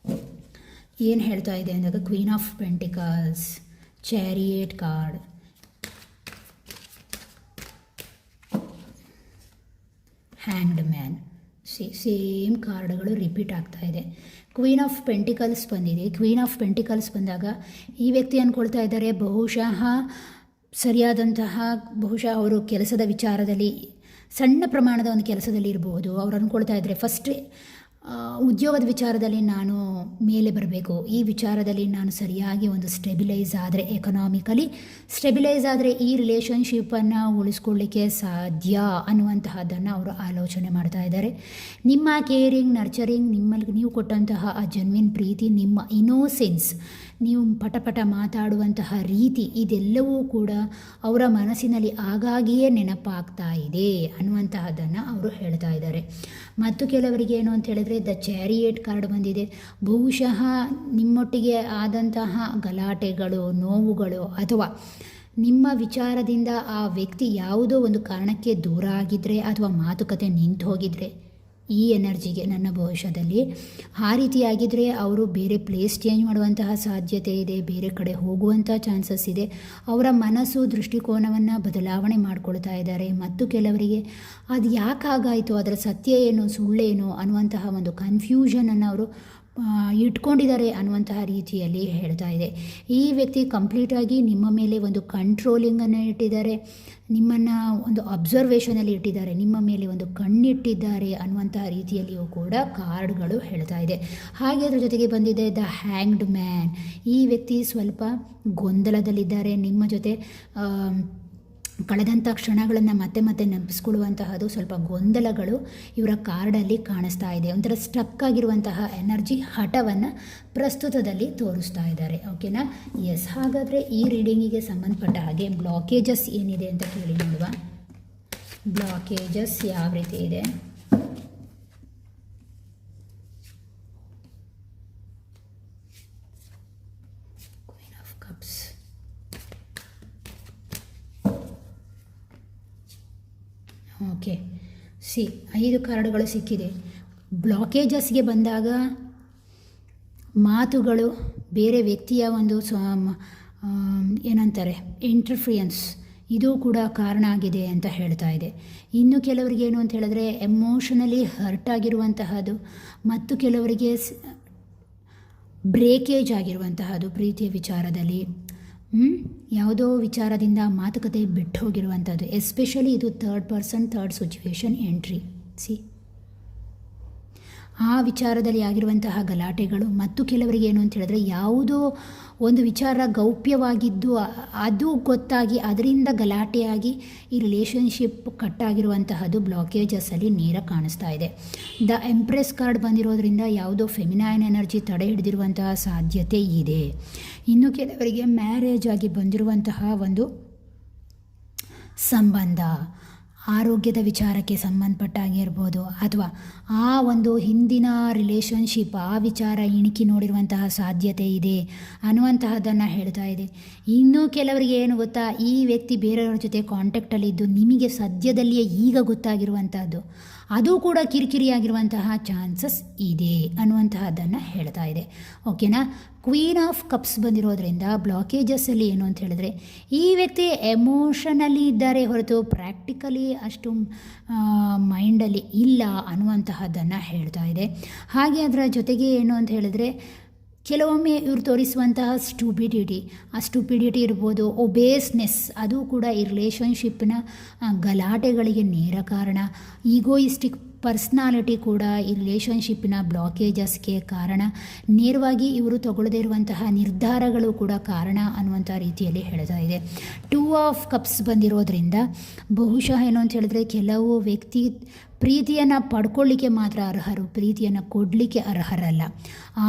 ಏನು ಹೇಳ್ತಾ ಇದೆ ಅಂದಾಗ queen of pentacles, chariot card, hanged man. Same ಕಾರ್ಡ್ಗಳು ರಿಪೀಟ್ ಆಗ್ತಾ ಇದೆ. ಕ್ವೀನ್ ಆಫ್ ಪೆಂಟಿಕಲ್ಸ್ ಬಂದಿದೆ. ಕ್ವೀನ್ ಆಫ್ ಪೆಂಟಿಕಲ್ಸ್ ಬಂದಾಗ ಈ ವ್ಯಕ್ತಿ ಅಂದ್ಕೊಳ್ತಾ ಇದ್ದಾರೆ ಬಹುಶಃ ಅವರು ಕೆಲಸದ ವಿಚಾರದಲ್ಲಿ ಸಣ್ಣ ಪ್ರಮಾಣದ ಒಂದು ಕೆಲಸದಲ್ಲಿ ಇರಬಹುದು. ಅವ್ರು ಅಂದ್ಕೊಳ್ತಾ ಇದ್ದಾರೆ ಫಸ್ಟ್ ಉದ್ಯೋಗದ ವಿಚಾರದಲ್ಲಿ ನಾನು ಮೇಲೆ ಬರಬೇಕು, ಈ ವಿಚಾರದಲ್ಲಿ ನಾನು ಸರಿಯಾಗಿ ಒಂದು ಸ್ಟೆಬಿಲೈಸ್ ಆದರೆ, ಎಕನಾಮಿಕಲಿ ಸ್ಟೆಬಿಲೈಸ್ ಆದರೆ ಈ ರಿಲೇಷನ್ಶಿಪ್ಪನ್ನು ಉಳಿಸ್ಕೊಳ್ಳಿಕ್ಕೆ ಸಾಧ್ಯ ಅನ್ನುವಂತಹದ್ದನ್ನು ಅವರು ಆಲೋಚನೆ ಮಾಡ್ತಾ ಇದ್ದಾರೆ. ನಿಮ್ಮ ಕೇರಿಂಗ್, ನರ್ಚರಿಂಗ್, ನಿಮ್ಮಲ್ಲಿ ನೀವು ಕೊಟ್ಟಂತಹ ಆ ಜೆನ್ವಿನ್ ಪ್ರೀತಿ, ನಿಮ್ಮ ಇನೋಸೆನ್ಸ್, ನೀವು ಪಟ ಮಾತಾಡುವಂತಹ ರೀತಿ, ಇದೆಲ್ಲವೂ ಕೂಡ ಅವರ ಮನಸ್ಸಿನಲ್ಲಿ ಆಗಾಗಿಯೇ ನೆನಪಾಗ್ತಾ ಇದೆ ಅನ್ನುವಂತಹದ್ದನ್ನು ಅವರು ಹೇಳ್ತಾ ಇದ್ದಾರೆ. ಮತ್ತು ಕೆಲವರಿಗೆ ಏನು ಅಂತ ಹೇಳಿದ್ರೆ ದ ಚಾರಿಯೇಟ್ ಕಾರ್ಡ್ ಬಂದಿದೆ. ಬಹುಶಃ ನಿಮ್ಮೊಟ್ಟಿಗೆ ಆದಂತಹ ಗಲಾಟೆಗಳು, ನೋವುಗಳು ಅಥವಾ ನಿಮ್ಮ ವಿಚಾರದಿಂದ ಆ ವ್ಯಕ್ತಿ ಯಾವುದೋ ಒಂದು ಕಾರಣಕ್ಕೆ ದೂರ ಆಗಿದ್ದರೆ ಅಥವಾ ಮಾತುಕತೆ ನಿಂತು ಹೋಗಿದ್ರೆ, ಈ ಎನರ್ಜಿಗೆ ನನ್ನ ಭವಿಷ್ಯದಲ್ಲಿ ಆ ರೀತಿಯಾಗಿದ್ದರೆ ಅವರು ಬೇರೆ ಪ್ಲೇಸ್ ಚೇಂಜ್ ಮಾಡುವಂತಹ ಸಾಧ್ಯತೆ ಇದೆ, ಬೇರೆ ಕಡೆ ಹೋಗುವಂಥ ಚಾನ್ಸಸ್ ಇದೆ. ಅವರ ಮನಸ್ಸು ದೃಷ್ಟಿಕೋನವನ್ನು ಬದಲಾವಣೆ ಮಾಡ್ಕೊಳ್ತಾ ಇದ್ದಾರೆ. ಮತ್ತು ಕೆಲವರಿಗೆ ಅದು ಯಾಕಾಗಾಯಿತು, ಅದರ ಸತ್ಯ ಏನು ಸುಳ್ಳೇನು ಅನ್ನುವಂತಹ ಒಂದು ಕನ್ಫ್ಯೂಷನನ್ನು ಅವರು ಇಟ್ಕೊಂಡಿದ್ದಾರೆ ಅನ್ನುವಂತಹ ರೀತಿಯಲ್ಲಿ ಹೇಳ್ತಾ ಇದೆ. ಈ ವ್ಯಕ್ತಿ ಕಂಪ್ಲೀಟಾಗಿ ನಿಮ್ಮ ಮೇಲೆ ಒಂದು ಕಂಟ್ರೋಲಿಂಗನ್ನು ಇಟ್ಟಿದ್ದಾರೆ, ನಿಮ್ಮನ್ನು ಒಂದು ಅಬ್ಸರ್ವೇಷನಲ್ಲಿ ಇಟ್ಟಿದ್ದಾರೆ, ನಿಮ್ಮ ಮೇಲೆ ಒಂದು ಕಣ್ಣಿಟ್ಟಿದ್ದಾರೆ ಅನ್ನುವಂತಹ ರೀತಿಯಲ್ಲಿಯೂ ಕೂಡ ಕಾರ್ಡ್ಗಳು ಹೇಳ್ತಾ ಇದೆ. ಹಾಗೆ ಅದರ ಜೊತೆಗೆ ಬಂದಿದೆ ದ ಹ್ಯಾಂಗ್ಡ್ ಮ್ಯಾನ್. ಈ ವ್ಯಕ್ತಿ ಸ್ವಲ್ಪ ಗೊಂದಲದಲ್ಲಿದ್ದಾರೆ. ನಿಮ್ಮ ಜೊತೆ ಕಳೆದಂಥ ಕ್ಷಣಗಳನ್ನು ಮತ್ತೆ ನೆನಪಿಸ್ಕೊಳ್ಳುವಂತಹದ್ದು ಸ್ವಲ್ಪ ಗೊಂದಲಗಳು ಇವರ ಕಾರ್ಡಲ್ಲಿ ಕಾಣಿಸ್ತಾ ಇದೆ. ಒಂಥರ ಸ್ಟಕ್ ಆಗಿರುವಂತಹ ಎನರ್ಜಿ, ಹಠವನ್ನು ಪ್ರಸ್ತುತದಲ್ಲಿ ತೋರಿಸ್ತಾ ಇದ್ದಾರೆ. ಓಕೆನಾ? ಎಸ್. ಹಾಗಾದರೆ ಈ ರೀಡಿಂಗಿಗೆ ಸಂಬಂಧಪಟ್ಟ ಹಾಗೆ ಬ್ಲಾಕೇಜಸ್ ಏನಿದೆ ಅಂತ ಕೇಳಿ ನೋಡುವ. ಬ್ಲಾಕೇಜಸ್ ಯಾವ ರೀತಿ ಇದೆ? Queen of cups, okay. 5 ಕಾರ್ಡ್ಗಳು ಸಿಕ್ಕಿದೆ. ಬ್ಲಾಕೇಜಸ್ಗೆ ಬಂದಾಗ ಮಾತುಗಳು, ಬೇರೆ ವ್ಯಕ್ತಿಯ ಒಂದು ಏನಂತಾರೆ ಇಂಟರ್ಫಿಯನ್ಸ್, ಇದು ಕೂಡ ಕಾರಣ ಆಗಿದೆ ಅಂತ ಹೇಳ್ತಾ ಇದೆ. ಇನ್ನು ಕೆಲವರಿಗೆ ಏನು ಅಂತ ಹೇಳಿದ್ರೆ ಎಮೋಷನಲಿ ಹರ್ಟ್ ಆಗಿರುವಂತಹದ್ದು, ಮತ್ತು ಕೆಲವರಿಗೆ ಬ್ರೇಕೇಜ್ ಆಗಿರುವಂತಹದ್ದು ಪ್ರೀತಿಯ ವಿಚಾರದಲ್ಲಿ, ಯಾವುದೋ ವಿಚಾರದಿಂದ ಮಾತುಕತೆ ಬಿಟ್ಟು ಹೋಗಿರುವಂಥದ್ದು. ಎಸ್ಪೆಷಲಿ ಇದು ಥರ್ಡ್ ಸಿಚುವೇಶನ್ ಎಂಟ್ರಿ. ಆ ವಿಚಾರದಲ್ಲಿ ಆಗಿರುವಂತಹ ಗಲಾಟೆಗಳು. ಮತ್ತು ಕೆಲವರಿಗೆ ಏನು ಅಂತ ಹೇಳಿದ್ರೆ ಯಾವುದೋ ಒಂದು ವಿಚಾರ ಗೌಪ್ಯವಾಗಿದ್ದು ಅದು ಗೊತ್ತಾಗಿ ಅದರಿಂದ ಗಲಾಟೆಯಾಗಿ ಈ ರಿಲೇಷನ್ಶಿಪ್ ಕಟ್ಟಾಗಿರುವಂತಹದ್ದು ಬ್ಲಾಕೇಜಸ್ಸಲ್ಲಿ ನೇರ ಕಾಣಿಸ್ತಾ ಇದೆ. ದ ಎಂಪ್ರೆಸ್ ಕಾರ್ಡ್ ಬಂದಿರೋದ್ರಿಂದ ಯಾವುದೋ ಫೆಮಿನೈನ್ ಎನರ್ಜಿ ತಡೆ ಹಿಡಿದಿರುವಂತಹ ಸಾಧ್ಯತೆ ಇದೆ. ಇನ್ನು ಕೆಲವರಿಗೆ ಮ್ಯಾರೇಜ್ ಆಗಿ ಬಂದಿರುವಂತಹ ಒಂದು ಸಂಬಂಧ, ಆರೋಗ್ಯದ ವಿಚಾರಕ್ಕೆ ಸಂಬಂಧಪಟ್ಟಾಗಿರ್ಬೋದು, ಅಥವಾ ಆ ಒಂದು ಹಿಂದಿನ ರಿಲೇಷನ್ಶಿಪ್ ಆ ವಿಚಾರ ಇಣುಕಿ ನೋಡಿರುವಂತಹ ಸಾಧ್ಯತೆ ಇದೆ ಅನ್ನುವಂತಹದ್ದನ್ನು ಹೇಳ್ತಾ ಇದೆ. ಇನ್ನೂ ಕೆಲವರಿಗೆ ಏನು ಗೊತ್ತಾ, ಈ ವ್ಯಕ್ತಿ ಬೇರೆಯವರ ಜೊತೆ ಕಾಂಟ್ಯಾಕ್ಟಲ್ಲಿದ್ದು ನಿಮಗೆ ಸದ್ಯದಲ್ಲಿಯೇ ಈಗ ಗೊತ್ತಾಗಿರುವಂತಹದ್ದು, ಅದು ಕೂಡ ಕಿರಿಕಿರಿಯಾಗಿರುವಂತಹ ಚಾನ್ಸಸ್ ಇದೆ ಅನ್ನುವಂತಹದ್ದನ್ನು ಹೇಳ್ತಾ ಇದೆ. ಓಕೆನಾ? ಕ್ವೀನ್ ಆಫ್ ಕಪ್ಸ್ ಬಂದಿರೋದ್ರಿಂದ ಬ್ಲಾಕೇಜಸ್ಸಲ್ಲಿ ಏನು ಅಂತ ಹೇಳಿದ್ರೆ ಈ ವ್ಯಕ್ತಿ ಎಮೋಷನಲಿ ಇದ್ದಾರೆ ಹೊರತು ಪ್ರಾಕ್ಟಿಕಲಿ ಅಷ್ಟು ಮೈಂಡಲ್ಲಿ ಇಲ್ಲ ಅನ್ನುವಂತಹದ್ದನ್ನು ಹೇಳ್ತಾ ಇದೆ. ಹಾಗೆ ಅದರ ಜೊತೆಗೆ ಏನು ಅಂತ ಹೇಳಿದ್ರೆ ಕೆಲವೊಮ್ಮೆ ಇವರು ತೋರಿಸುವಂತಹ ಆ ಸ್ಟುಪಿಡಿಟಿ ಇರ್ಬೋದು, ಒಬೇಸ್ನೆಸ್, ಅದು ಕೂಡ ಈ ರಿಲೇಷನ್ಶಿಪ್ನ ಗಲಾಟೆಗಳಿಗೆ ನೇರ ಕಾರಣ. ಈಗೋಯಿಸ್ಟಿಕ್ ಪರ್ಸ್ನಾಲಿಟಿ ಕೂಡ ಈ ರಿಲೇಷನ್ಶಿಪ್ಪಿನ ಬ್ಲಾಕೇಜಸ್ಗೆ ಕಾರಣ. ನೇರವಾಗಿ ಇವರು ತಗೊಳ್ಳದೇ ಇರುವಂತಹ ನಿರ್ಧಾರಗಳು ಕೂಡ ಕಾರಣ ಅನ್ನುವಂಥ ರೀತಿಯಲ್ಲಿ ಹೇಳ್ತಾ ಇದೆ. 2 ಆಫ್ ಕಪ್ಸ್ ಬಂದಿರೋದ್ರಿಂದ ಬಹುಶಃ ಏನು ಅಂತ ಹೇಳಿದ್ರೆ, ಕೆಲವು ವ್ಯಕ್ತಿ ಪ್ರೀತಿಯನ್ನು ಪಡ್ಕೊಳ್ಳಿಕ್ಕೆ ಮಾತ್ರ ಅರ್ಹರು, ಪ್ರೀತಿಯನ್ನು ಕೊಡಲಿಕ್ಕೆ ಅರ್ಹರಲ್ಲ.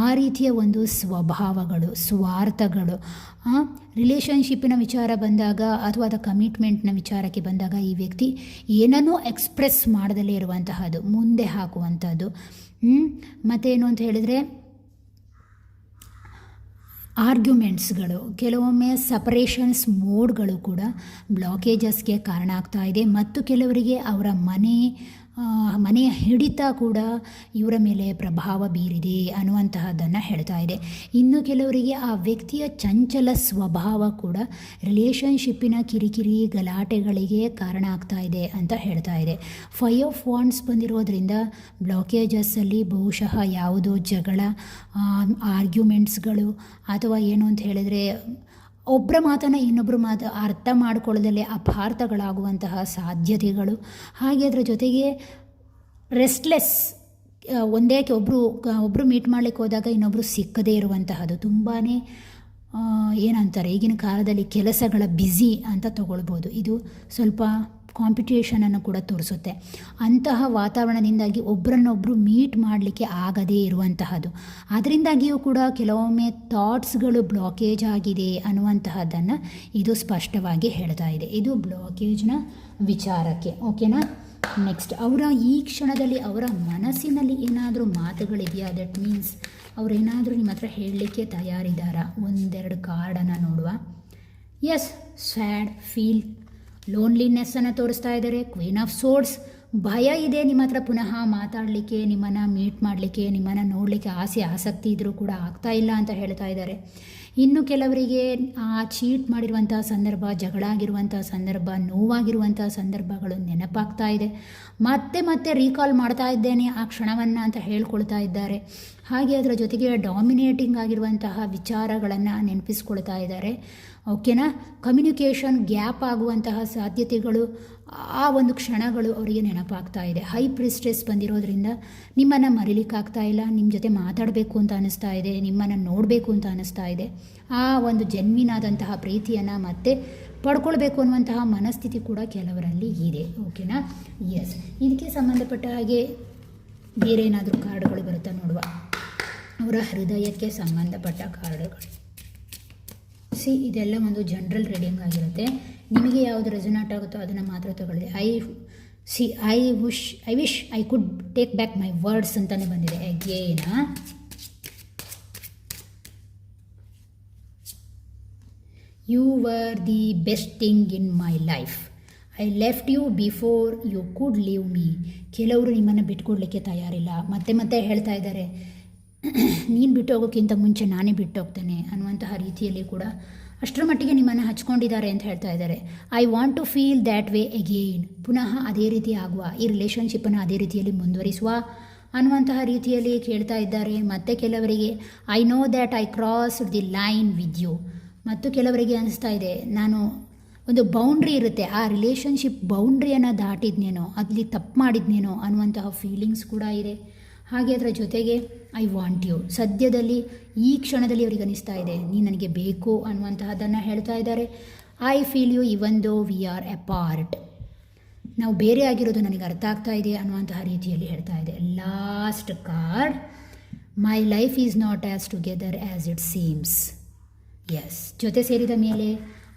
ಆ ರೀತಿಯ ಒಂದು ಸ್ವಭಾವಗಳು, ಸ್ವಾರ್ಥಗಳು ರಿಲೇಷನ್ಶಿಪ್ಪಿನ ವಿಚಾರ ಬಂದಾಗ ಅಥವಾ ಅದರ ಕಮಿಟ್ಮೆಂಟ್ನ ವಿಚಾರಕ್ಕೆ ಬಂದಾಗ ಈ ವ್ಯಕ್ತಿ ಏನನ್ನೂ ಎಕ್ಸ್ಪ್ರೆಸ್ ಮಾಡದಲ್ಲೇ ಇರುವಂತಹದ್ದು, ಮುಂದೆ ಹಾಕುವಂಥದ್ದು. ಮತ್ತೇನು ಅಂತ ಹೇಳಿದರೆ ಆರ್ಗ್ಯುಮೆಂಟ್ಸ್ಗಳು, ಕೆಲವೊಮ್ಮೆ ಸಪರೇಷನ್ಸ್ ಮೋಡ್ಗಳು ಕೂಡ ಬ್ಲಾಕೇಜಸ್ಗೆ ಕಾರಣ ಆಗ್ತಾ ಇದೆ. ಮತ್ತು ಕೆಲವರಿಗೆ ಅವರ ಮನೆಯ ಹಿಡಿತ ಕೂಡ ಇವರ ಮೇಲೆ ಪ್ರಭಾವ ಬೀರಿದೆ ಅನ್ನುವಂತಹದ್ದನ್ನು ಹೇಳ್ತಾ ಇದೆ. ಇನ್ನು ಕೆಲವರಿಗೆ ಆ ವ್ಯಕ್ತಿಯ ಚಂಚಲ ಸ್ವಭಾವ ಕೂಡ ರಿಲೇಷನ್ಶಿಪ್ಪಿನ ಕಿರಿಕಿರಿ ಗಲಾಟೆಗಳಿಗೆ ಕಾರಣ ಆಗ್ತಾ ಇದೆ ಅಂತ ಹೇಳ್ತಾ ಇದೆ. 5 ಆಫ್ ವಾಂಡ್ಸ್ ಬಂದಿರೋದ್ರಿಂದ ಬ್ಲಾಕೇಜಸ್ಸಲ್ಲಿ ಬಹುಶಃ ಯಾವುದೋ ಜಗಳ, ಆರ್ಗ್ಯುಮೆಂಟ್ಸ್ಗಳು ಅಥವಾ ಏನು ಅಂತ ಹೇಳಿದರೆ ಒಬ್ಬರ ಮಾತನ್ನು ಇನ್ನೊಬ್ಬರು ಅರ್ಥ ಮಾಡಿಕೊಳ್ಳದಲ್ಲೇ ಅಪಾರ್ಥಗಳಾಗುವಂತಹ ಸಾಧ್ಯತೆಗಳು. ಹಾಗೆ ಅದರ ಜೊತೆಗೆ ರೆಸ್ಟ್ಲೆಸ್, ಒಂದೇ ಒಬ್ಬರು ಮೀಟ್ ಮಾಡಲಿಕ್ಕೆ ಹೋದಾಗ ಇನ್ನೊಬ್ಬರು ಸಿಕ್ಕದೇ ಇರುವಂತಹದ್ದು, ತುಂಬಾ ಏನಂತಾರೆ ಈಗಿನ ಕಾಲದಲ್ಲಿ ಕೆಲಸಗಳ ಬ್ಯುಸಿ ಅಂತ ತಗೊಳ್ಬೋದು. ಇದು ಸ್ವಲ್ಪ ಕಾಂಪಿಟೇಷನನ್ನು ಕೂಡ ತೋರಿಸುತ್ತೆ. ಅಂತಹ ವಾತಾವರಣದಿಂದಾಗಿ ಒಬ್ಬರನ್ನೊಬ್ಬರು ಮೀಟ್ ಮಾಡಲಿಕ್ಕೆ ಆಗದೇ ಇರುವಂತಹದ್ದು. ಅದರಿಂದಾಗಿಯೂ ಕೂಡ ಕೆಲವೊಮ್ಮೆ ಥಾಟ್ಸ್ಗಳು ಬ್ಲಾಕೇಜ್ ಆಗಿದೆ ಅನ್ನುವಂತಹದ್ದನ್ನು ಇದು ಸ್ಪಷ್ಟವಾಗಿ ಹೇಳ್ತಾ ಇದೆ. ಇದು ಬ್ಲಾಕೇಜ್ನ ವಿಚಾರಕ್ಕೆ. ಓಕೆನಾ? ನೆಕ್ಸ್ಟ್, ಅವರ ಈ ಕ್ಷಣದಲ್ಲಿ ಅವರ ಮನಸ್ಸಿನಲ್ಲಿ ಏನಾದರೂ ಮಾತುಗಳಿದೆಯಾ? ದಟ್ ಮೀನ್ಸ್ ಅವರೇನಾದರೂ ನಿಮ್ಮ ಹತ್ರ ಹೇಳಲಿಕ್ಕೆ ತಯಾರಿದ್ದಾರಾ? 1-2 ಕಾರ್ಡನ್ನು ನೋಡುವ. ಎಸ್, ಸ್ಯಾಡ್, ಫೀಲ್, ಲೋನ್ಲಿನೆಸ್ಸನ್ನು ತೋರಿಸ್ತಾ ಇದ್ದಾರೆ. ಕ್ವೀನ್ ಆಫ್ ಸೋರ್ಡ್ಸ್, ಭಯ ಇದೆ ನಿಮ್ಮ ಹತ್ರ ಪುನಃ ಮಾತಾಡಲಿಕ್ಕೆ, ನಿಮ್ಮನ್ನು ಮೀಟ್ ಮಾಡಲಿಕ್ಕೆ, ನಿಮ್ಮನ್ನು ನೋಡಲಿಕ್ಕೆ ಆಸಕ್ತಿ ಇದ್ದರೂ ಕೂಡ ಆಗ್ತಾ ಇಲ್ಲ ಅಂತ ಹೇಳ್ತಾ ಇದ್ದಾರೆ. ಇನ್ನು ಕೆಲವರಿಗೆ ಚೀಟ್ ಮಾಡಿರುವಂಥ ಸಂದರ್ಭ, ಜಗಳ ಆಗಿರುವಂಥ ಸಂದರ್ಭ, ನೋವಾಗಿರುವಂಥ ಸಂದರ್ಭಗಳು ನೆನಪಾಗ್ತಾ ಇದೆ. ಮತ್ತೆ ರೀಕಾಲ್ ಮಾಡ್ತಾ ಇದ್ದೇನೆ ಆ ಕ್ಷಣವನ್ನು ಅಂತ ಹೇಳ್ಕೊಳ್ತಾ ಇದ್ದಾರೆ. ಹಾಗೆ ಅದರ ಜೊತೆಗೆ ಡಾಮಿನೇಟಿಂಗ್ ಆಗಿರುವಂತಹ ವಿಚಾರಗಳನ್ನು ನೆನಪಿಸ್ಕೊಳ್ತಾ ಇದ್ದಾರೆ. ಓಕೆನಾ? ಕಮ್ಯುನಿಕೇಷನ್ ಗ್ಯಾಪ್ ಆಗುವಂತಹ ಸಾಧ್ಯತೆಗಳು, ಆ ಒಂದು ಕ್ಷಣಗಳು ಅವರಿಗೆ ನೆನಪಾಗ್ತಾ ಇದೆ. ಹೈ ಪ್ರಿಸ್ಟೆಸ್ ಬಂದಿರೋದ್ರಿಂದ ನಿಮ್ಮನ್ನು ಮರಿಲಿಕ್ಕಾಗ್ತಾ ಇಲ್ಲ, ನಿಮ್ಮ ಜೊತೆ ಮಾತಾಡಬೇಕು ಅಂತ ಅನ್ನಿಸ್ತಾ ಇದೆ, ನಿಮ್ಮನ್ನು ನೋಡಬೇಕು ಅಂತ ಅನ್ನಿಸ್ತಾ ಇದೆ. ಆ ಒಂದು ಜನ್ಮಿನಾದಂತಹ ಪ್ರೀತಿಯನ್ನು ಮತ್ತೆ ಪಡ್ಕೊಳ್ಬೇಕು ಅನ್ನುವಂತಹ ಮನಸ್ಥಿತಿ ಕೂಡ ಕೆಲವರಲ್ಲಿ ಇದೆ. ಓಕೆನಾ? ಎಸ್, ಇದಕ್ಕೆ ಸಂಬಂಧಪಟ್ಟ ಹಾಗೆ ಬೇರೆ ಏನಾದರೂ ಕಾರ್ಡ್ಗಳು ಬರುತ್ತಾ ನೋಡುವ. ಅವರ ಹೃದಯಕ್ಕೆ ಸಂಬಂಧಪಟ್ಟ ಕಾರ್ಡ್ಗಳು. ಇದೆಲ್ಲ ಒಂದು ಜನರಲ್ ರೀಡಿಂಗ್ ಆಗಿರುತ್ತೆ. ನಿಮಗೆ ಯಾವುದು ರೆಸೊನೇಟ್ ಆಗುತ್ತೋ ಅದನ್ನು ಮಾತ್ರ ತಗೊಳ್ಳಿ. I wish I could take back my words ಅಂತಲೇ ಬಂದಿದೆ. Again you were the best thing in my life. I left you before you could leave me. ಕೆಲವರು ನಿಮ್ಮನ್ನು ಬಿಟ್ಕೊಡ್ಲಿಕ್ಕೆ ತಯಾರಿಲ್ಲ. ಮತ್ತೆ ಹೇಳ್ತಾ ಇದ್ದಾರೆ, ನೀನು ಬಿಟ್ಟು ಹೋಗೋಕ್ಕಿಂತ ಮುಂಚೆ ನಾನೇ ಬಿಟ್ಟು ಹೋಗ್ತೇನೆ ಅನ್ನುವಂತಹ ರೀತಿಯಲ್ಲಿ ಕೂಡ ಅಷ್ಟರ ಮಟ್ಟಿಗೆ ನಿಮ್ಮನ್ನು ಹಚ್ಕೊಂಡಿದ್ದಾರೆ ಅಂತ ಹೇಳ್ತಾ ಇದ್ದಾರೆ. I want to feel that way again. ಪುನಃ ಅದೇ ರೀತಿ ಆಗುವ, ಈ ರಿಲೇಷನ್ಶಿಪ್ಪನ್ನು ಅದೇ ರೀತಿಯಲ್ಲಿ ಮುಂದುವರಿಸುವ ಅನ್ನುವಂತಹ ರೀತಿಯಲ್ಲಿ ಕೇಳ್ತಾ ಇದ್ದಾರೆ. ಮತ್ತು ಕೆಲವರಿಗೆ I know that I crossed the line with you. ಮತ್ತು ಕೆಲವರಿಗೆ ಅನಿಸ್ತಾ ಇದೆ, ನಾನು ಒಂದು ಬೌಂಡ್ರಿ ಇರುತ್ತೆ, ಆ ರಿಲೇಷನ್ಶಿಪ್ ಬೌಂಡ್ರಿಯನ್ನು ದಾಟಿದ್ನೇನೋ, ಅಲ್ಲಿ ತಪ್ಪು ಮಾಡಿದ್ನೇನೋ ಅನ್ನುವಂತಹ ಫೀಲಿಂಗ್ಸ್ ಕೂಡ ಇದೆ. ಹಾಗೆ ಅದರ ಜೊತೆಗೆ ಐ ವಾಂಟ್ ಯು, ಸದ್ಯದಲ್ಲಿ ಈ ಕ್ಷಣದಲ್ಲಿ ಅವರಿಗೆ ಅನಿಸ್ತಾ ಇದೆ ನೀನು ನನಗೆ ಬೇಕು ಅನ್ನುವಂತಹದ್ದನ್ನು ಹೇಳ್ತಾ ಇದ್ದಾರೆ. ಐ ಫೀಲ್ ಯು ಇವನ್ ದೋ ವಿ ಆರ್ ಅಪಾರ್ಟ್. ನಾವು ಬೇರೆ ಆಗಿರೋದು ನನಗೆ ಅರ್ಥ ಆಗ್ತಾ ಇದೆ ಅನ್ನುವಂತಹ ರೀತಿಯಲ್ಲಿ ಹೇಳ್ತಾ ಇದೆ. Last card, my life is not as together as it seems. Yes, ಜೊತೆ ಸೇರಿದ ಮೇಲೆ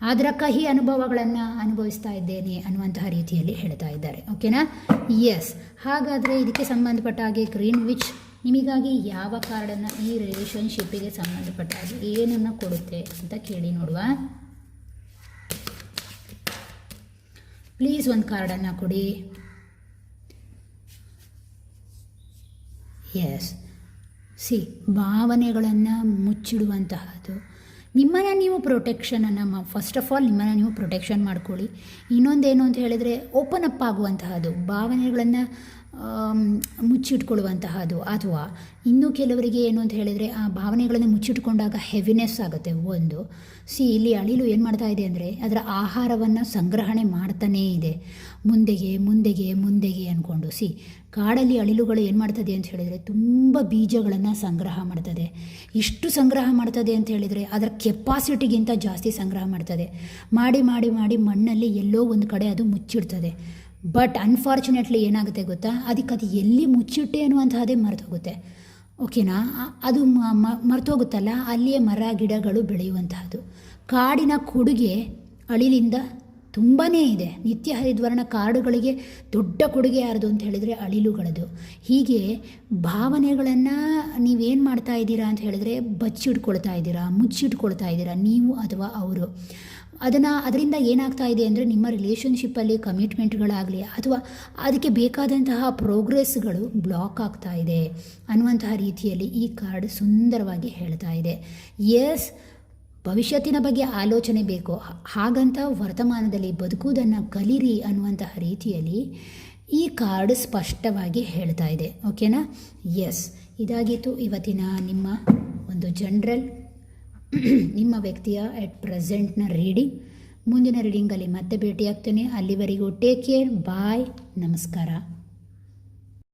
ಅದರ ಕಹಿ ಅನುಭವಗಳನ್ನು ಅನುಭವಿಸ್ತಾ ಇದ್ದೇನೆ ಅನ್ನುವಂತಹ ರೀತಿಯಲ್ಲಿ ಹೇಳ್ತಾ ಇದ್ದಾರೆ. ಓಕೆನಾ? ಎಸ್, ಹಾಗಾದರೆ ಇದಕ್ಕೆ ಸಂಬಂಧಪಟ್ಟ ಹಾಗೆ ಗ್ರೀನ್ ವಿಚ್ ನಿಮಗಾಗಿ ಯಾವ ಕಾರ್ಡನ್ನು ಈ ರಿಲೇಷನ್ಶಿಪ್ಪಿಗೆ ಸಂಬಂಧಪಟ್ಟ ಹಾಗೆ ಏನನ್ನು ಕೊಡುತ್ತೆ ಅಂತ ಕೇಳಿ ನೋಡುವ. ಪ್ಲೀಸ್ ಒಂದು ಕಾರ್ಡನ್ನು ಕೊಡಿ. ಎಸ್, ಭಾವನೆಗಳನ್ನು ಮುಚ್ಚಿಡುವಂತಹದ್ದು. ನಿಮ್ಮನ್ನು ನೀವು ಪ್ರೊಟೆಕ್ಷನನ್ನು, ಫಸ್ಟ್ ಆಫ್ ಆಲ್ ನಿಮ್ಮನ್ನು ನೀವು ಪ್ರೊಟೆಕ್ಷನ್ ಮಾಡ್ಕೊಳ್ಳಿ. ಇನ್ನೊಂದೇನು ಅಂತ ಹೇಳಿದರೆ ಓಪನ್ ಅಪ್ ಆಗುವಂತಹದ್ದು, ಭಾವನೆಗಳನ್ನು ಮುಚ್ಚಿಟ್ಕೊಳ್ಳುವಂತಹದ್ದು, ಅಥವಾ ಇನ್ನೂ ಕೆಲವರಿಗೆ ಏನು ಅಂತ ಹೇಳಿದರೆ ಆ ಭಾವನೆಗಳನ್ನು ಮುಚ್ಚಿಟ್ಕೊಂಡಾಗ ಹೆವಿನೆಸ್ ಆಗುತ್ತೆ. ಒಂದು ಇಲ್ಲಿ ಅಳಿಲು ಏನು ಮಾಡ್ತಾ ಇದೆ ಅಂದರೆ ಅದರ ಆಹಾರವನ್ನು ಸಂಗ್ರಹಣೆ ಮಾಡ್ತಾನೇ ಇದೆ, ಮುಂದೆಗೆ ಮುಂದೆಗೆ ಮುಂದೆಗೆ ಅಂದ್ಕೊಂಡು. ಕಾಡಲ್ಲಿ ಅಳಿಲುಗಳು ಏನು ಮಾಡ್ತದೆ ಅಂತ ಹೇಳಿದರೆ ತುಂಬ ಬೀಜಗಳನ್ನು ಸಂಗ್ರಹ ಮಾಡ್ತದೆ. ಇಷ್ಟು ಸಂಗ್ರಹ ಮಾಡ್ತದೆ ಅಂತ ಹೇಳಿದರೆ ಅದರ ಕೆಪಾಸಿಟಿಗಿಂತ ಜಾಸ್ತಿ ಸಂಗ್ರಹ ಮಾಡ್ತದೆ. ಮಾಡಿ ಮಾಡಿ ಮಾಡಿ ಮಣ್ಣಲ್ಲಿ ಎಲ್ಲೋ ಒಂದು ಕಡೆ ಅದು ಮುಚ್ಚಿಡ್ತದೆ. ಬಟ್ ಅನ್ಫಾರ್ಚುನೇಟ್ಲಿ ಏನಾಗುತ್ತೆ ಗೊತ್ತಾ, ಅದು ಎಲ್ಲಿ ಮುಚ್ಚಿಟ್ಟೆ ಅನ್ನುವಂತಹದ್ದೇ ಮರೆತೋಗುತ್ತೆ. ಓಕೆನಾ? ಅದು ಮರೆತೋಗುತ್ತಲ್ಲ, ಅಲ್ಲಿಯೇ ಮರ ಗಿಡಗಳು ಬೆಳೆಯುವಂತಹದ್ದು. ಕಾಡಿನ ಕೊಡುಗೆ ಅಳಿಲಿಂದ ತುಂಬಾ ಇದೆ. ನಿತ್ಯ ಹರಿದ್ವರ್ಣ ಕಾಡುಗಳಿಗೆ ದೊಡ್ಡ ಕೊಡುಗೆ ಯಾರದು ಅಂತ ಹೇಳಿದರೆ ಅಳಿಲುಗಳದು. ಹೀಗೆ ಭಾವನೆಗಳನ್ನು ನೀವೇನು ಮಾಡ್ತಾ ಇದ್ದೀರಾ ಅಂತ ಹೇಳಿದರೆ ಬಚ್ಚಿಟ್ಕೊಳ್ತಾ ಇದ್ದೀರಾ, ಮುಚ್ಚಿಟ್ಕೊಳ್ತಾ ಇದ್ದೀರಾ, ನೀವು ಅಥವಾ ಅವರು. ಅದರಿಂದ ಏನಾಗ್ತಾ ಇದೆ ಅಂದರೆ ನಿಮ್ಮ ರಿಲೇಷನ್ಶಿಪ್ಪಲ್ಲಿ ಕಮಿಟ್ಮೆಂಟ್ಗಳಾಗಲಿ ಅಥವಾ ಅದಕ್ಕೆ ಬೇಕಾದಂತಹ ಪ್ರೋಗ್ರೆಸ್ಗಳು ಬ್ಲಾಕ್ ಆಗ್ತಾ ಇದೆ ಅನ್ನುವಂತಹ ರೀತಿಯಲ್ಲಿ ಈ ಕಾರ್ಡ್ ಸುಂದರವಾಗಿ ಹೇಳ್ತಾ ಇದೆ. ಎಸ್, ಭವಿಷ್ಯತ್ತಿನ ಬಗ್ಗೆ ಆಲೋಚನೆ ಬೇಕು, ಹಾಗಂತ ವರ್ತಮಾನದಲ್ಲಿ ಬದುಕುವುದನ್ನು ಕಲಿರಿ ಅನ್ನುವಂತಹ ರೀತಿಯಲ್ಲಿ ಈ ಕಾರ್ಡ್ ಸ್ಪಷ್ಟವಾಗಿ ಹೇಳ್ತಾ ಇದೆ. ಓಕೆನಾ? ಎಸ್, ಇದಾಗಿತ್ತು ಇವತ್ತಿನ ನಿಮ್ಮ ಒಂದು ಜನರಲ್ ನಿಮ್ಮ ವ್ಯಕ್ತಿಯ ಎಟ್ ಪ್ರೆಸೆಂಟ್ನ ರೀಡಿಂಗ್. ಮುಂದಿನ ರೀಡಿಂಗಲ್ಲಿ ಮತ್ತೆ ಭೇಟಿಯಾಗ್ತೇನೆ. ಅಲ್ಲಿವರೆಗೂ ಟೇಕ್ ಕೇರ್, ಬಾಯ್, ನಮಸ್ಕಾರ.